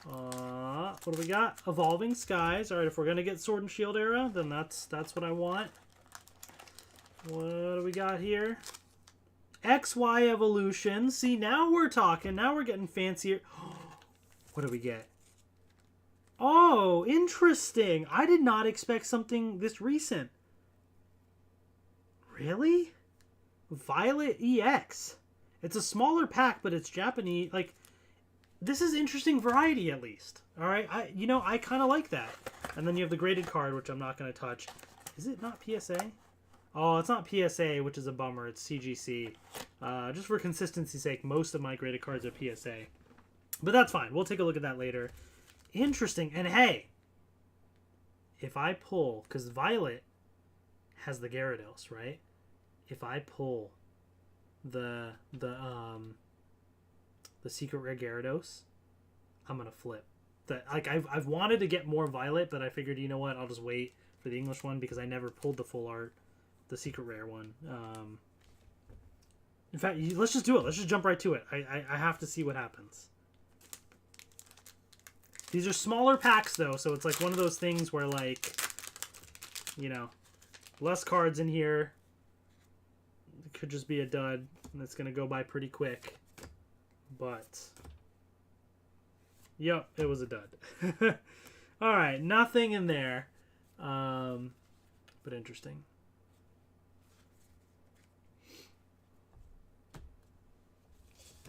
What do we got? Evolving Skies. All right, if we're gonna get Sword and Shield era, then that's what I want. What do we got here? XY Evolution. See, now we're talking. Now we're getting fancier. What do we get? Oh, interesting. I did not expect something this recent. Really? Violet EX. It's a smaller pack, but it's Japanese. Like, this is interesting variety, at least. All right? I kind of like that. And then you have the graded card, which I'm not going to touch. Is it not PSA? Oh, it's not PSA, which is a bummer. It's CGC. Just for consistency's sake, most of my graded cards are PSA. But that's fine. We'll take a look at that later. Interesting. And hey, if I pull, because Violet has the Gyarados, right? If I pull the secret rare Gyarados, I'm gonna flip. I've wanted to get more Violet, but I figured, you know what, I'll just wait for the English one because I never pulled the full art, the secret rare one. In fact, let's just do it. Let's just jump right to it. I have to see what happens. These are smaller packs, though, so it's like one of those things where, like, you know, less cards in here. It could just be a dud, and it's going to go by pretty quick. But, yep, it was a dud. All right, nothing in there, but interesting.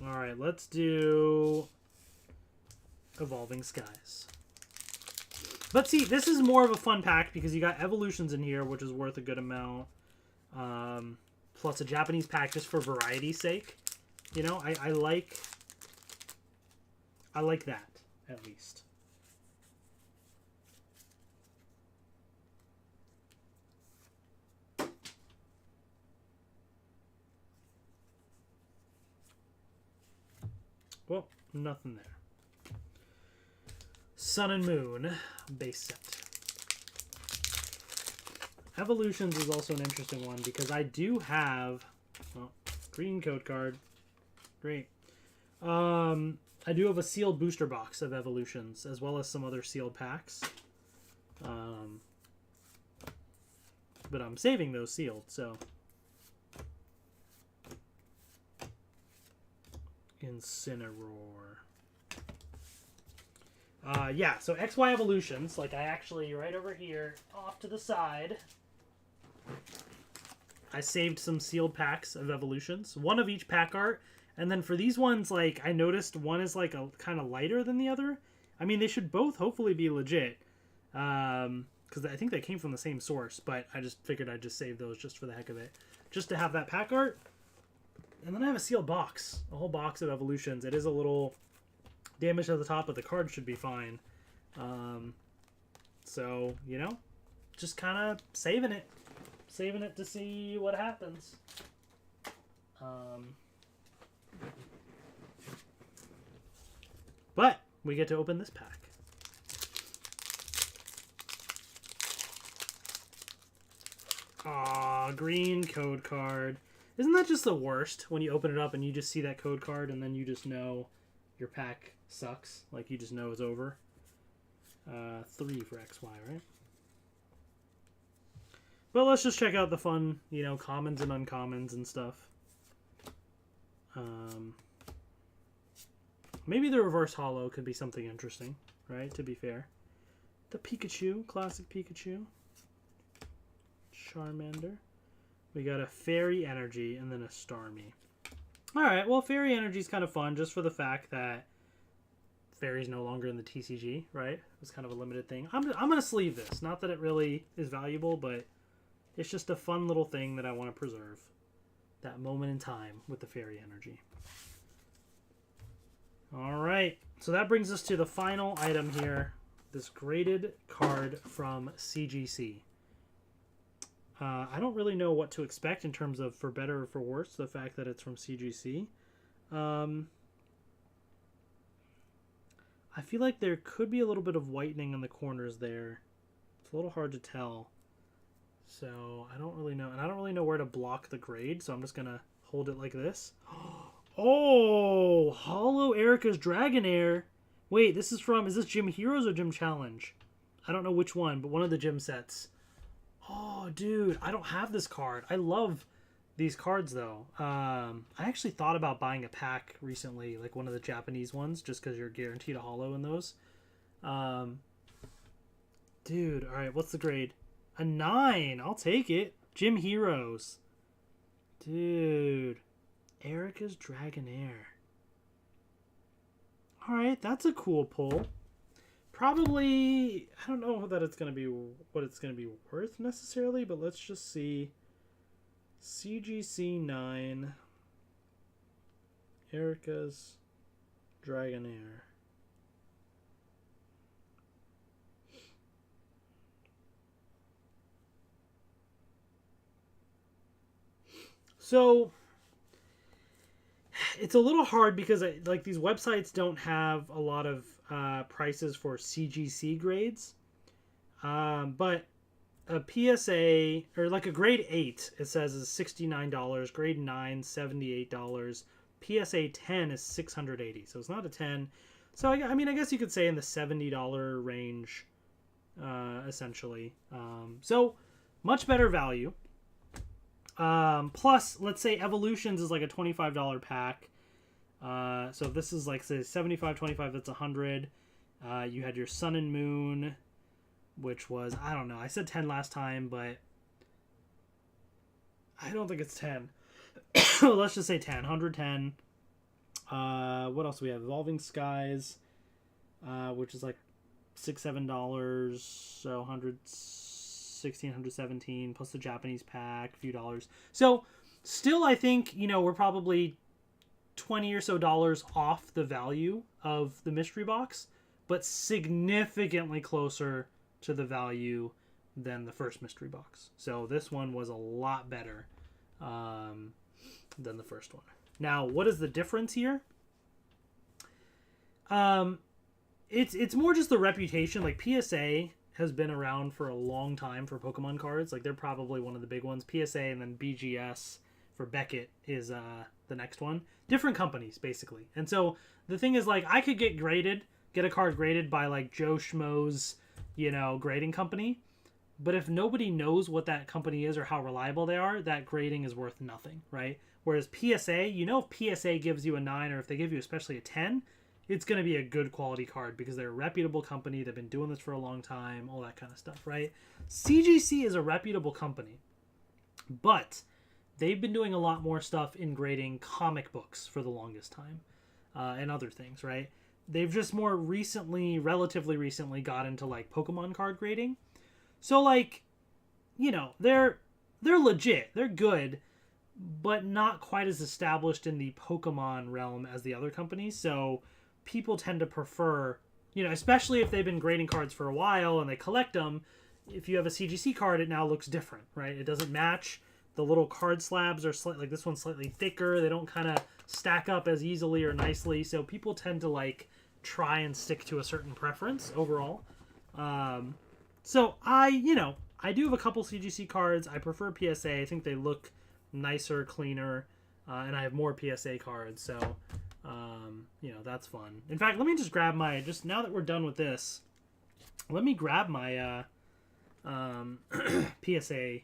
All right, let's do Evolving Skies. But see, this is more of a fun pack because you got evolutions in here, which is worth a good amount. Plus a Japanese pack just for variety's sake. You know, I like that, at least. Well, nothing there. Sun and Moon base set. Evolutions is also an interesting one because I do have, well, green code card. Great. I do have a sealed booster box of Evolutions as well as some other sealed packs. But I'm saving those sealed, so. Incineroar. Yeah, so XY Evolutions, like I actually, right over here, off to the side, I saved some sealed packs of Evolutions. One of each pack art. And then for these ones, like, I noticed one is, like, a kind of lighter than the other. I mean, they should both hopefully be legit. Because I think they came from the same source. But I just figured I'd just save those just for the heck of it. Just to have that pack art. And then I have a sealed box. A whole box of Evolutions. It is a little damaged at the top, but the card should be fine. So, you know, just kind of saving it. Saving it to see what happens. But we get to open this pack. Aw, green code card. Isn't that just the worst when you open it up and you just see that code card and then you just know your pack sucks? Like, you just know it's over. 3 for XY, right? But let's just check out the fun, you know, commons and uncommons and stuff. Maybe the reverse holo could be something interesting, right? To be fair. The Pikachu, classic Pikachu. Charmander. We got a Fairy Energy and then a Starmie. Alright, well, Fairy Energy is kind of fun just for the fact that Fairy's no longer in the TCG, right? It's kind of a limited thing. I'm going to sleeve this. Not that it really is valuable, but it's just a fun little thing that I want to preserve. That moment in time with the Fairy Energy. Alright, so that brings us to the final item here. This graded card from CGC. I don't really know what to expect in terms of for better or for worse, the fact that it's from CGC. I feel like there could be a little bit of whitening in the corners there. a little hard to tell. So I don't really know. And I don't really know where to block the grade. So I'm just going to hold it like this. Oh, Hollow Erica's Dragonair. Wait, is this Gym Heroes or Gym Challenge? I don't know which one, but one of the gym sets. Oh, dude, I don't have this card. I love these cards, though. I actually thought about buying a pack recently, like one of the Japanese ones, just because you're guaranteed a holo in those. Dude, all right, what's the grade? A 9. I'll take it. Gym Heroes. Dude. Erica's Dragonair. All right, that's a cool pull. Probably, I don't know that it's going to be what it's going to be worth necessarily, but let's just see. CGC 9. Erica's Dragonair. So it's a little hard because like these websites don't have a lot of prices for CGC grades, but a PSA or like a grade 8 it says is $69, grade 9 $78, PSA 10 is $680, so it's not a 10. So I mean I guess you could say in the $70 range, essentially. So much better value. Plus, let's say Evolutions is like a $25 pack. So if this is like, say, 75, 25, that's 100. You had your Sun and Moon, which was, I don't know, I said 10 last time, but I don't think it's 10. Let's just say 10, 110. What else do we have? Evolving Skies, which is like $6, $7, so 116, 117 plus the Japanese pack, a few dollars. So still, I think, you know, we're probably $20 or so off the value of the mystery box, but significantly closer to the value than the first mystery box. So this one was a lot better than the first one. Now, what is the difference here? It's more just the reputation. Like PSA has been around for a long time for Pokemon cards. Like they're probably one of the big ones. PSA and then BGS for Beckett is the next one. Different companies basically. And so the thing is, like, I could get a card graded by like Joe Schmo's, you know, grading company. But if nobody knows what that company is or how reliable they are, that grading is worth nothing, right? Whereas PSA, you know, if PSA gives you a 9 or if they give you especially a 10, it's going to be a good quality card because they're a reputable company. They've been doing this for a long time, all that kind of stuff, right? CGC is a reputable company, but they've been doing a lot more stuff in grading comic books for the longest time, and other things, right? They've just more recently, relatively recently, got into like Pokemon card grading. So like, you know, they're legit, they're good, but not quite as established in the Pokemon realm as the other companies. So people tend to prefer, you know, especially if they've been grading cards for a while and they collect them. If you have a CGC card, it now looks different, right? It doesn't match. The little card slabs are like this one's slightly thicker. They don't kind of stack up as easily or nicely. So people tend to like try and stick to a certain preference overall. So I do have a couple CGC cards. I prefer PSA. I think they look nicer, cleaner, and I have more PSA cards. So, you know, that's fun. In fact, let me just grab just now that we're done with this, let me grab my PSA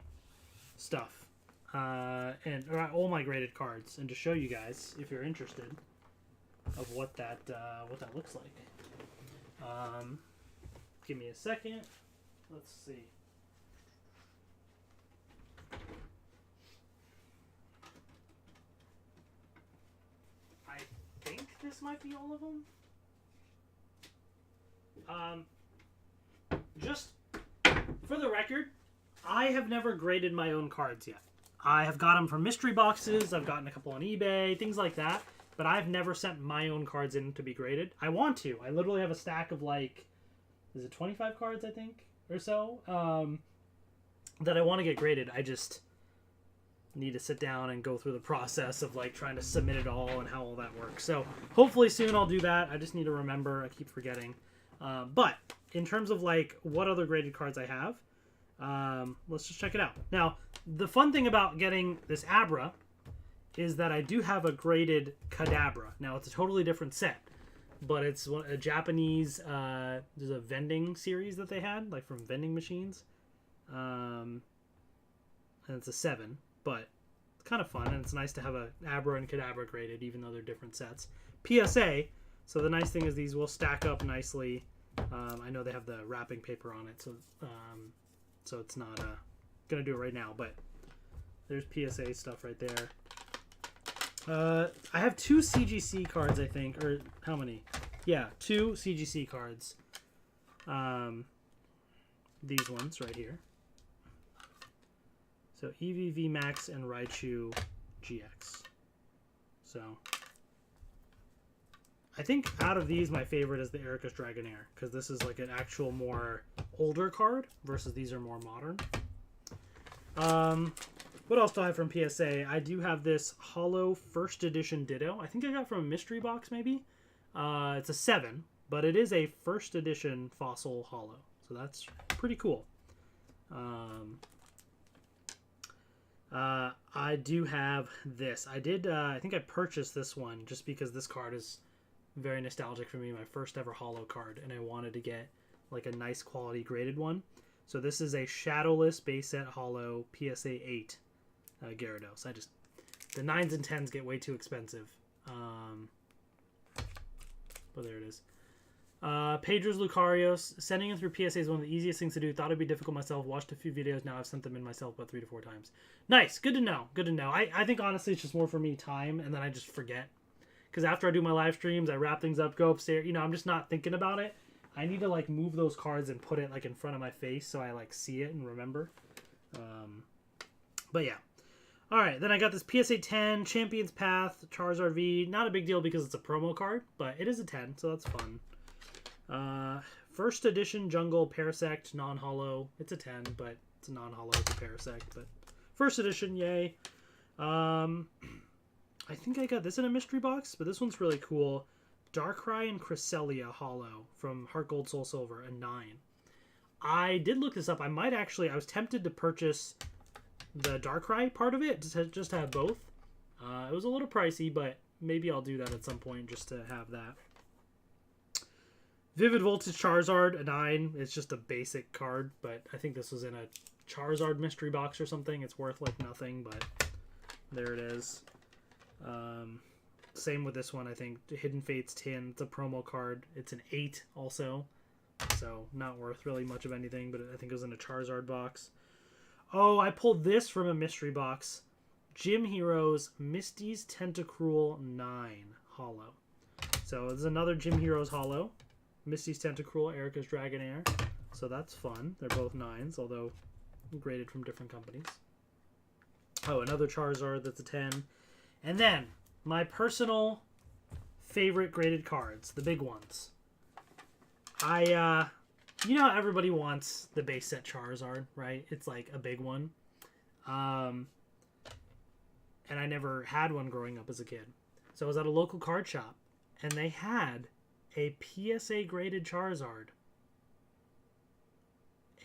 stuff and all my graded cards, and to show you guys, if you're interested, of what that looks like. Give me a second. Let's see. I think this might be all of them. Just for the record, I have never graded my own cards yet. I have got them from mystery boxes. I've gotten a couple on eBay, things like that. But I've never sent my own cards in to be graded. I want to. I literally have a stack of like, is it 25 cards, I think, or so, that I want to get graded. I just need to sit down and go through the process of like trying to submit it all and how all that works. So hopefully soon I'll do that. I just need to remember. I keep forgetting. But in terms of like what other graded cards I have, let's just check it out. Now, the fun thing about getting this Abra is that I do have a graded Kadabra. Now, it's a totally different set, but it's a Japanese, there's a vending series that they had, like from vending machines. And it's a 7, but it's kind of fun, and it's nice to have a Abra and Kadabra graded, even though they're different sets. PSA, so the nice thing is these will stack up nicely. I know they have the wrapping paper on it, so it's not gonna do it right now, but there's PSA stuff right there. I have 2 CGC cards, I think, or how many? Yeah, 2 CGC cards. These ones right here. So EVV Max and Raichu GX. So I think out of these, my favorite is the Erika's Dragonair, because this is like an actual more older card versus these are more modern. What else do I have from PSA? I do have this Holo First Edition Ditto. I think I got from a mystery box, maybe. It's a 7, but it is a First Edition Fossil Holo, so that's pretty cool. I do have this. I think I purchased this one just because this card is very nostalgic for me. My first ever Holo card, and I wanted to get like a nice quality graded one. So this is a Shadowless base set Holo PSA 8 Gyarados. The 9s and 10s get way too expensive. But there it is. Pedro's Lucarios. Sending them through PSA is one of the easiest things to do. Thought it'd be difficult myself. Watched a few videos. Now I've sent them in myself about 3 to 4 times. Nice. Good to know. Good to know. I think honestly it's just more for me time, and then I just forget. Because after I do my live streams, I wrap things up, go upstairs. You know, I'm just not thinking about it. I need to like move those cards and put it like in front of my face so I like see it and remember. But yeah. All right, then I got this PSA 10 Champion's Path Charizard V. Not a big deal because it's a promo card, but it is a 10, so that's fun. First edition Jungle Parasect non-holo. It's a 10, but it's a non-holo. It's a Parasect, but first edition, yay. I think I got this in a mystery box, but this one's really cool. Darkrai and Cresselia holo from Heart Gold Soul Silver, a 9. I did look this up. I was tempted to purchase the Darkrai part of it, just to have both. It was a little pricey, but maybe I'll do that at some point just to have that. Vivid Voltage Charizard, a 9. It's just a basic card, but I think this was in a Charizard mystery box or something. It's worth like nothing, but there it is. Same with this one, I think. Hidden Fates Tin. It's a promo card. It's an 8 also, so not worth really much of anything, but I think it was in a Charizard box. Oh, I pulled this from a mystery box. Gym Heroes Misty's Tentacruel 9 holo. So there's another Gym Heroes holo. Misty's Tentacruel, Erika's Dragonair. So that's fun. They're both 9s, although graded from different companies. Oh, another Charizard that's a 10. And then, my personal favorite graded cards, the big ones. You know how everybody wants the base set Charizard, right? It's like a big one. And I never had one growing up as a kid. So I was at a local card shop, and they had a PSA graded Charizard.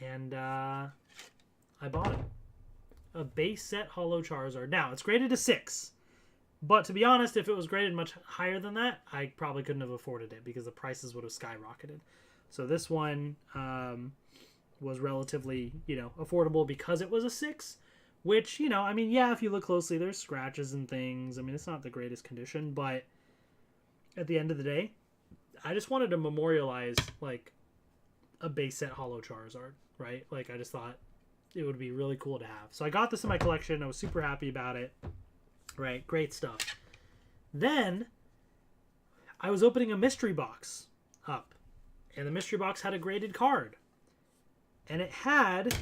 And I bought it. A base set holo Charizard. Now, it's graded a 6. But to be honest, if it was graded much higher than that, I probably couldn't have afforded it because the prices would have skyrocketed. So this one was relatively, affordable because it was a 6. Which, I mean, yeah, if you look closely, there's scratches and things. I mean, it's not the greatest condition, but at the end of the day, I just wanted to memorialize, like, a base set holo Charizard, right? Like, I just thought it would be really cool to have. So I got this in my collection. I was super happy about it. Right, great stuff. Then, I was opening a mystery box up, and the mystery box had a graded card. And it had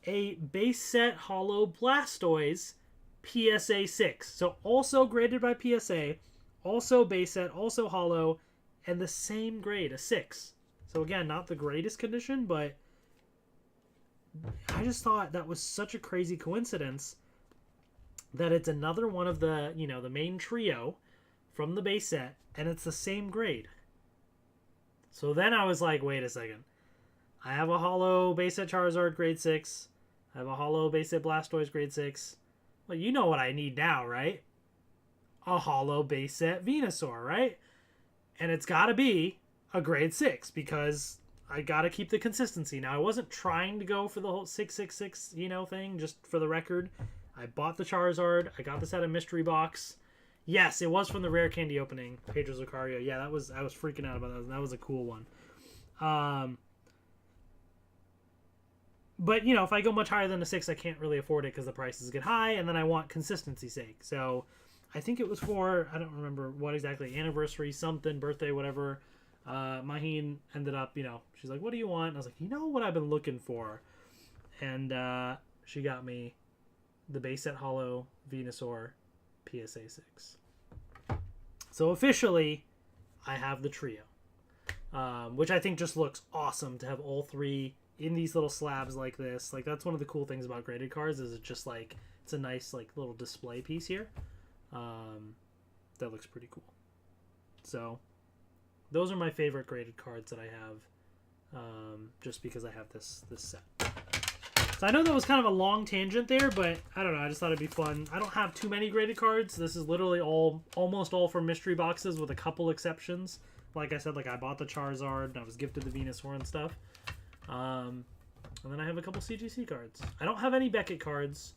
a base set holo Blastoise PSA 6. So also graded by PSA, also base set, also holo, and the same grade, a 6. So again, not the greatest condition, but I just thought that was such a crazy coincidence that it's another one of the, the main trio from the base set, and it's the same grade. So then I was like, wait a second. I have a holo base set Charizard grade 6. I have a holo base set Blastoise grade 6. Well, you know what I need now, right? A holo base set Venusaur, right? And it's got to be a grade 6 because I got to keep the consistency. Now, I wasn't trying to go for the whole 666, thing, just for the record. I bought the Charizard. I got this out of mystery box. Yes, it was from the rare candy opening, Pedro Lucario. Yeah, I was freaking out about that. That was a cool one. But, if I go much higher than a 6, I can't really afford it because the prices get high, and then I want consistency's sake. So, I think it was for, I don't remember what exactly, anniversary, something, birthday, whatever. Maheen ended up, she's like, what do you want? And I was like, you know what I've been looking for? And she got me the base set holo Venusaur PSA 6. So officially, I have the trio. Which I think just looks awesome to have all three in these little slabs like this. Like, that's one of the cool things about graded cards is it's just like, it's a nice like little display piece here. That looks pretty cool. So those are my favorite graded cards that I have, just because I have this set. So I know that was kind of a long tangent there, but I don't know. I just thought it'd be fun. I don't have too many graded cards. This is literally almost all from mystery boxes with a couple exceptions. Like I said, like I bought the Charizard and I was gifted the Venusaur and stuff. And then I have a couple CGC cards. I don't have any Beckett cards,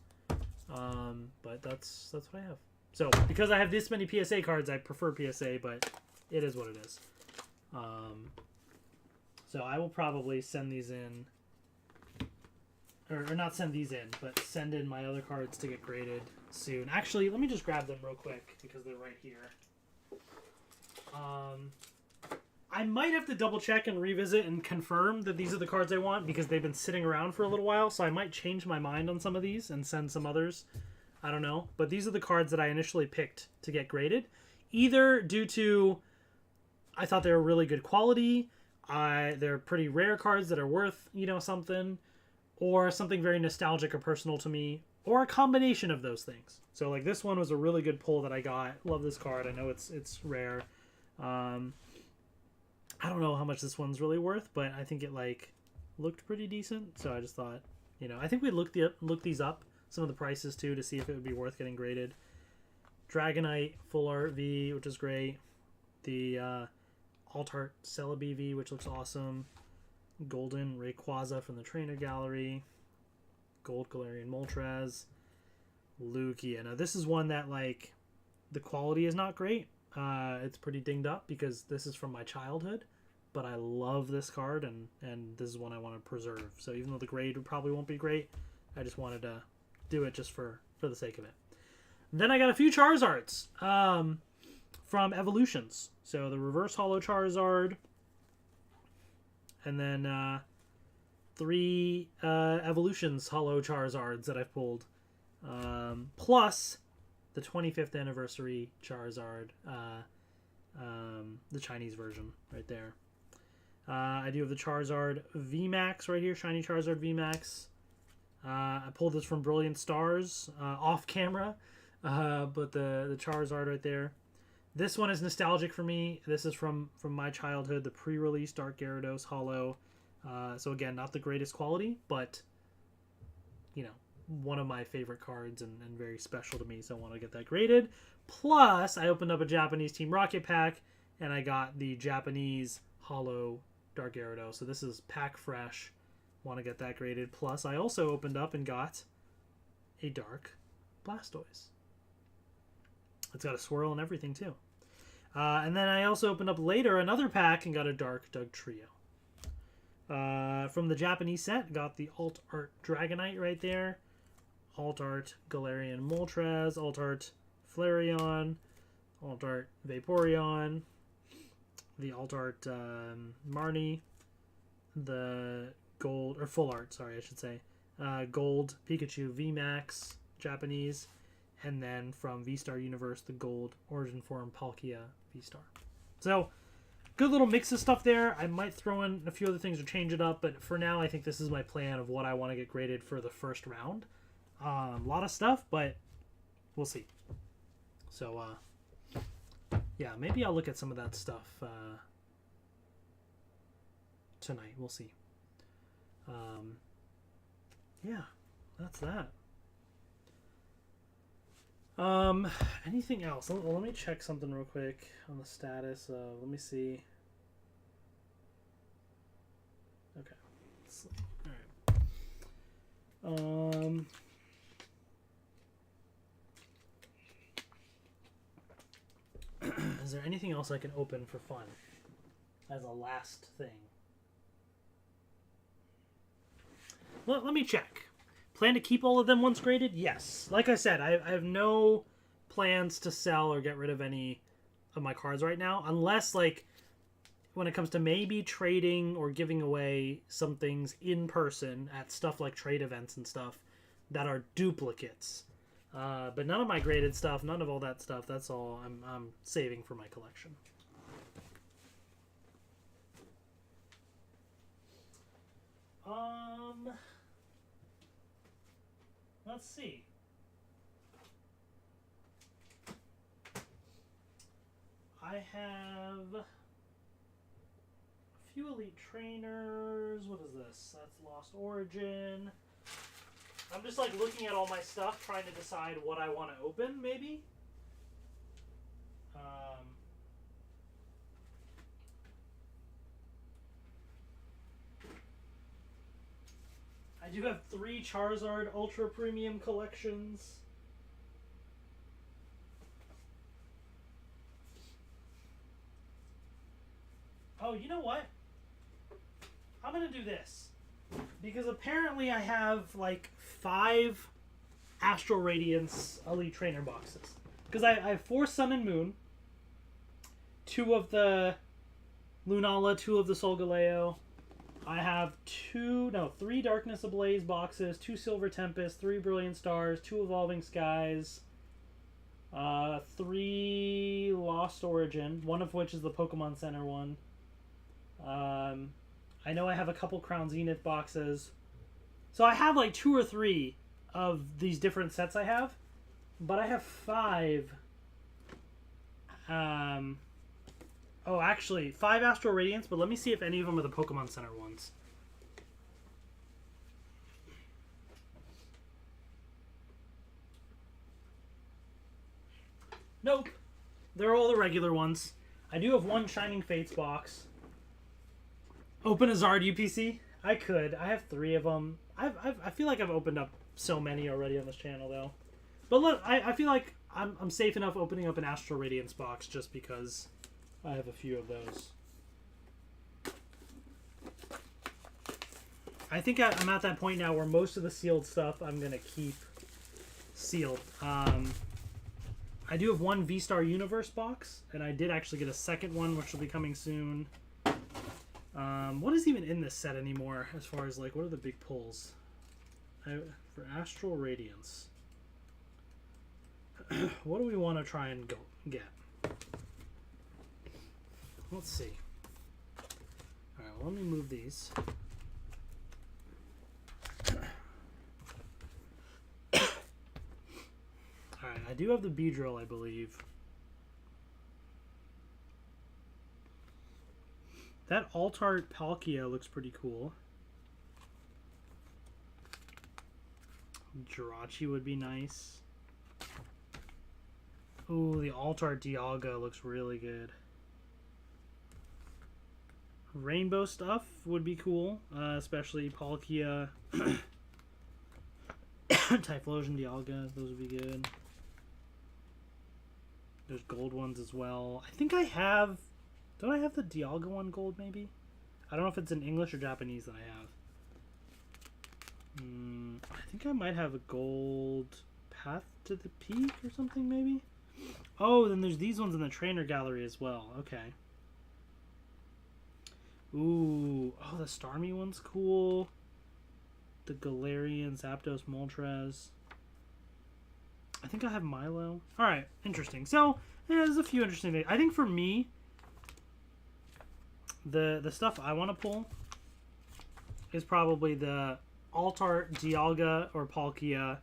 but that's what I have. So because I have this many PSA cards, I prefer PSA, but it is what it is. So I will probably send these in, or not send these in, but send in my other cards to get graded soon. Actually, let me just grab them real quick because they're right here. I might have to double check and revisit and confirm that these are the cards I want because they've been sitting around for a little while, so I might change my mind on some of these and send some others. I don't know. But these are the cards that I initially picked to get graded. Either due to I thought they were really good quality, they're pretty rare cards that are worth, something, or something very nostalgic or personal to me, or a combination of those things. So like this one was a really good pull that I got. Love this card. I know it's rare. I don't know how much this one's really worth, but I think it looked pretty decent. So I just thought, I think we looked these up, some of the prices too, to see if it would be worth getting graded. Dragonite Full Art V, which is great. The Alt Art Celebi V, which looks awesome. Golden Rayquaza from the Trainer Gallery. Gold Galarian Moltres. Lugia. Now this is one that the quality is not great. It's pretty dinged up because this is from my childhood, but I love this card and this is one I want to preserve. So even though the grade probably won't be great, I just wanted to do it just for the sake of it. Then I got a few Charizards from Evolutions. So the Reverse Holo Charizard, and then 3 Evolutions Holo Charizards that I've pulled, plus the 25th anniversary Charizard, the Chinese version right there. I do have the Charizard VMAX right here, Shiny Charizard VMAX. I pulled this from Brilliant Stars off camera, but the Charizard right there. This one is nostalgic for me. This is from my childhood, the pre-release Dark Gyarados Holo. So again, not the greatest quality, but one of my favorite cards and very special to me, so I want to get that graded. Plus, I opened up a Japanese Team Rocket pack, and I got the Japanese Holo Dark Gyarados. So this is pack fresh. Want to get that graded. Plus, I also opened up and got a Dark Blastoise. It's got a swirl and everything, too. And then I also opened up later another pack and got a Dark Dugtrio. From the Japanese set, got the Alt Art Dragonite right there. Alt Art Galarian Moltres, Alt Art Flareon, Alt Art Vaporeon, the Alt Art Marnie, the Gold, or Full Art, sorry, I should say, Gold Pikachu VMAX, Japanese, and then from V-Star Universe, the Gold Origin Form Palkia V-Star. So, good little mix of stuff there. I might throw in a few other things or change it up, but for now, I think this is my plan of what I want to get graded for the first round. A lot of stuff, but we'll see. So, yeah, maybe I'll look at some of that stuff tonight. We'll see. Yeah, that's that. Anything else? Let me check something real quick on the status. Let me see. Okay. All right. Is there anything else I can open for fun as a last thing? Let me check. Plan to keep all of them once graded? Yes. Like I said, I have no plans to sell or get rid of any of my cards right now, unless, like, when it comes to maybe trading or giving away some things in person at stuff like trade events and stuff that are duplicates. But none of my graded stuff, none of all that stuff, that's all I'm saving for my collection. Let's see. I have a few Elite Trainers. What is this? That's Lost Origin. I'm just like looking at all my stuff, trying to decide what I want to open, maybe. I do have 3 Charizard Ultra Premium collections. Oh, you know what? I'm going to do this. Because apparently I have like 5 Astral Radiance Elite Trainer boxes. Because I have 4 Sun and Moon, 2 of the Lunala, 2 of the Solgaleo. I have 3 Darkness Ablaze boxes, 2 Silver Tempest, 3 Brilliant Stars, 2 Evolving Skies, 3 Lost Origin, one of which is the Pokemon Center one. I know I have a couple Crown Zenith boxes. So I have like 2 or 3 of these different sets I have. But I have 5. Oh, actually, 5 Astral Radiance, but let me see if any of them are the Pokemon Center ones. Nope. They're all the regular ones. I do have 1 Shining Fates box. Open a Zard UPC? I could. I have 3 of them. I feel like I've opened up so many already on this channel, though. But look, I feel like I'm safe enough opening up an Astral Radiance box just because I have a few of those. I think I'm at that point now where most of the sealed stuff I'm going to keep sealed. I do have 1 V-Star Universe box, and I did actually get a second one, which will be coming soon. What is even in this set anymore, as far as, like, what are the big pulls? For Astral Radiance. What do we want to try and get? Let's see. Alright, well, let me move these. Alright, I do have the Beedrill, I believe. That Altart Palkia looks pretty cool. Jirachi would be nice. Ooh, the Altart Dialga looks really good. Rainbow stuff would be cool, especially Palkia, Typhlosion Dialga, those would be good. There's gold ones as well. I think I have... Don't I have the Dialga one gold, maybe? I don't know if it's in English or Japanese that I have. I think I might have a gold Path to the Peak or something, maybe? Oh, then there's these ones in the trainer gallery as well. Okay. Ooh. Oh, the Starmie one's cool. The Galarian, Zapdos, Moltres. I think I have Milo. Alright, interesting. So, yeah, there's a few interesting things. I think for me, the stuff I want to pull is probably the Altart Dialga or Palkia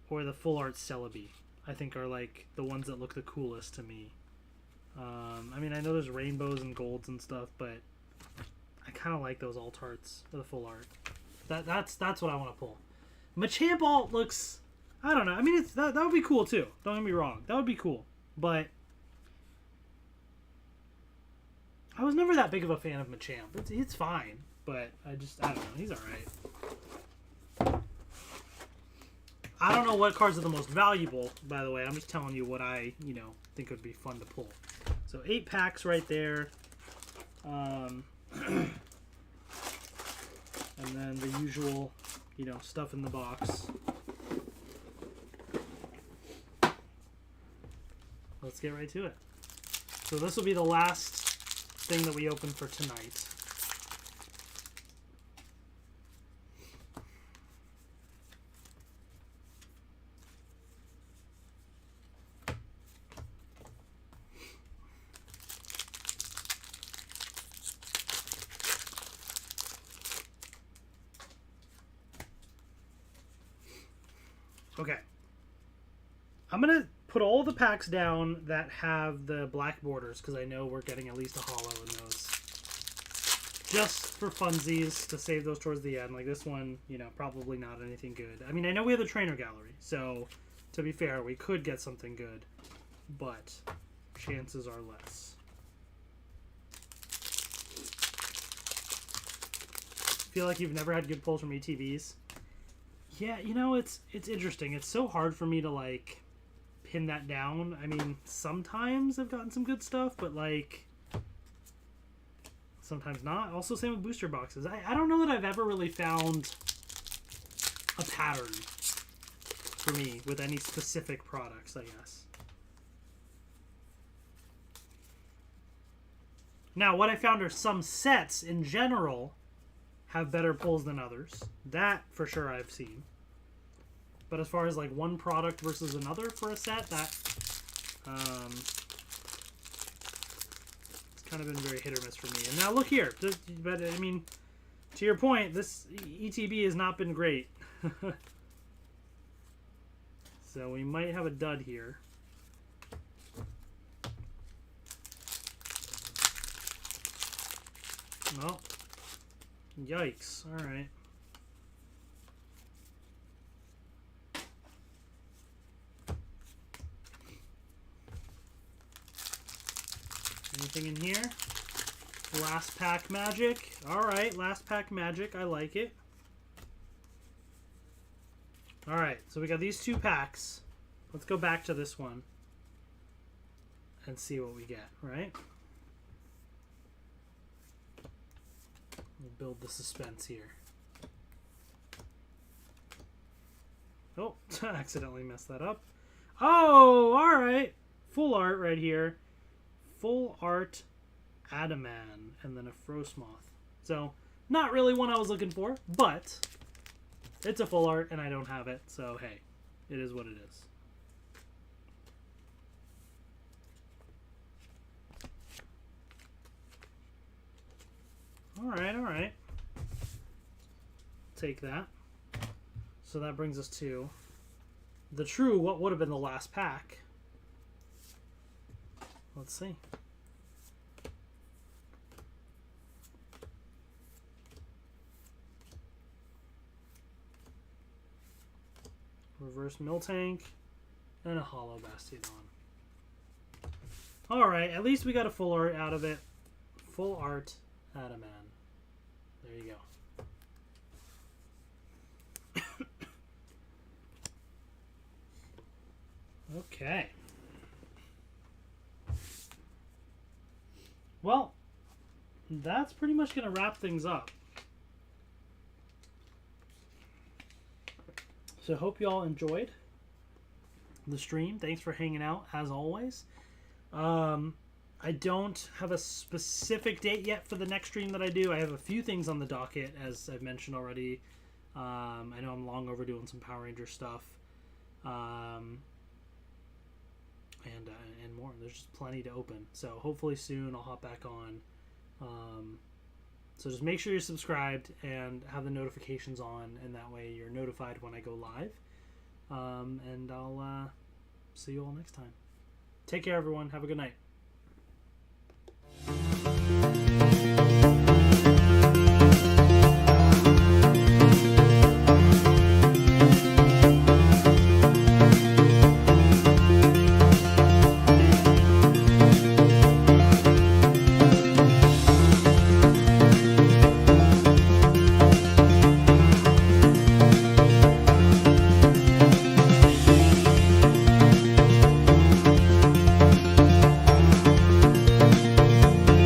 or the Full Art Celebi. I think are like the ones that look the coolest to me. I mean, I know there's rainbows and golds and stuff, but I kind of like those alt arts for the full art. That's what I want to pull. Machamp alt looks, I don't know. I mean, that would be cool too. Don't get me wrong. That would be cool. But I was never that big of a fan of Machamp. It's fine, but I don't know. He's all right. I don't know what cards are the most valuable, by the way. I'm just telling you what I, think would be fun to pull. So 8 packs right there. And then the usual, stuff in the box. Let's get right to it. So this will be the last thing that we open for tonight. Okay. I'm going to put all the packs down that have the black borders, because I know we're getting at least a holo in those. Just for funsies, to save those towards the end. Like this one, probably not anything good. I mean, I know we have the trainer gallery, so to be fair, we could get something good, but chances are less. Feel like you've never had good pulls from ETBs? Yeah, it's interesting. It's so hard for me to, pin that down. I mean, sometimes I've gotten some good stuff, but, sometimes not. Also, same with booster boxes. I don't know that I've ever really found a pattern for me with any specific products, I guess. Now, what I found are some sets in general have better pulls than others. That, for sure, I've seen. But as far as, one product versus another for a set, that, it's kind of been very hit or miss for me. And now, look here. But, I mean, to your point, this ETB has not been great. So, we might have a dud here. Well, yikes. All right. Anything in here? Last pack magic. All right, last pack magic. I like it. All right, so we got these 2 packs. Let's go back to this one and see what we get, right? We'll build the suspense here. Oh, I accidentally messed that up. Oh, all right. Full art right here. Full art Adaman and then a Frostmoth. So, not really one I was looking for, but it's a full art and I don't have it, so hey, it is what it is. Alright, alright. Take that. So that brings us to the true, what would have been the last pack. Let's see. Reverse Miltank and a holo Bastiodon. Alright, at least we got a full art out of it. Full art Adaman. There you go. Okay. Well, that's pretty much going to wrap things up. So I hope you all enjoyed the stream. Thanks for hanging out, as always. I don't have a specific date yet for the next stream that I do. I have a few things on the docket, as I've mentioned already. I know I'm long overdue on some Power Ranger stuff. And more. There's just plenty to open. So hopefully soon I'll hop back on. So just make sure you're subscribed and have the notifications on, and that way you're notified when I go live. And I'll see you all next time. Take care, everyone. Have a good night.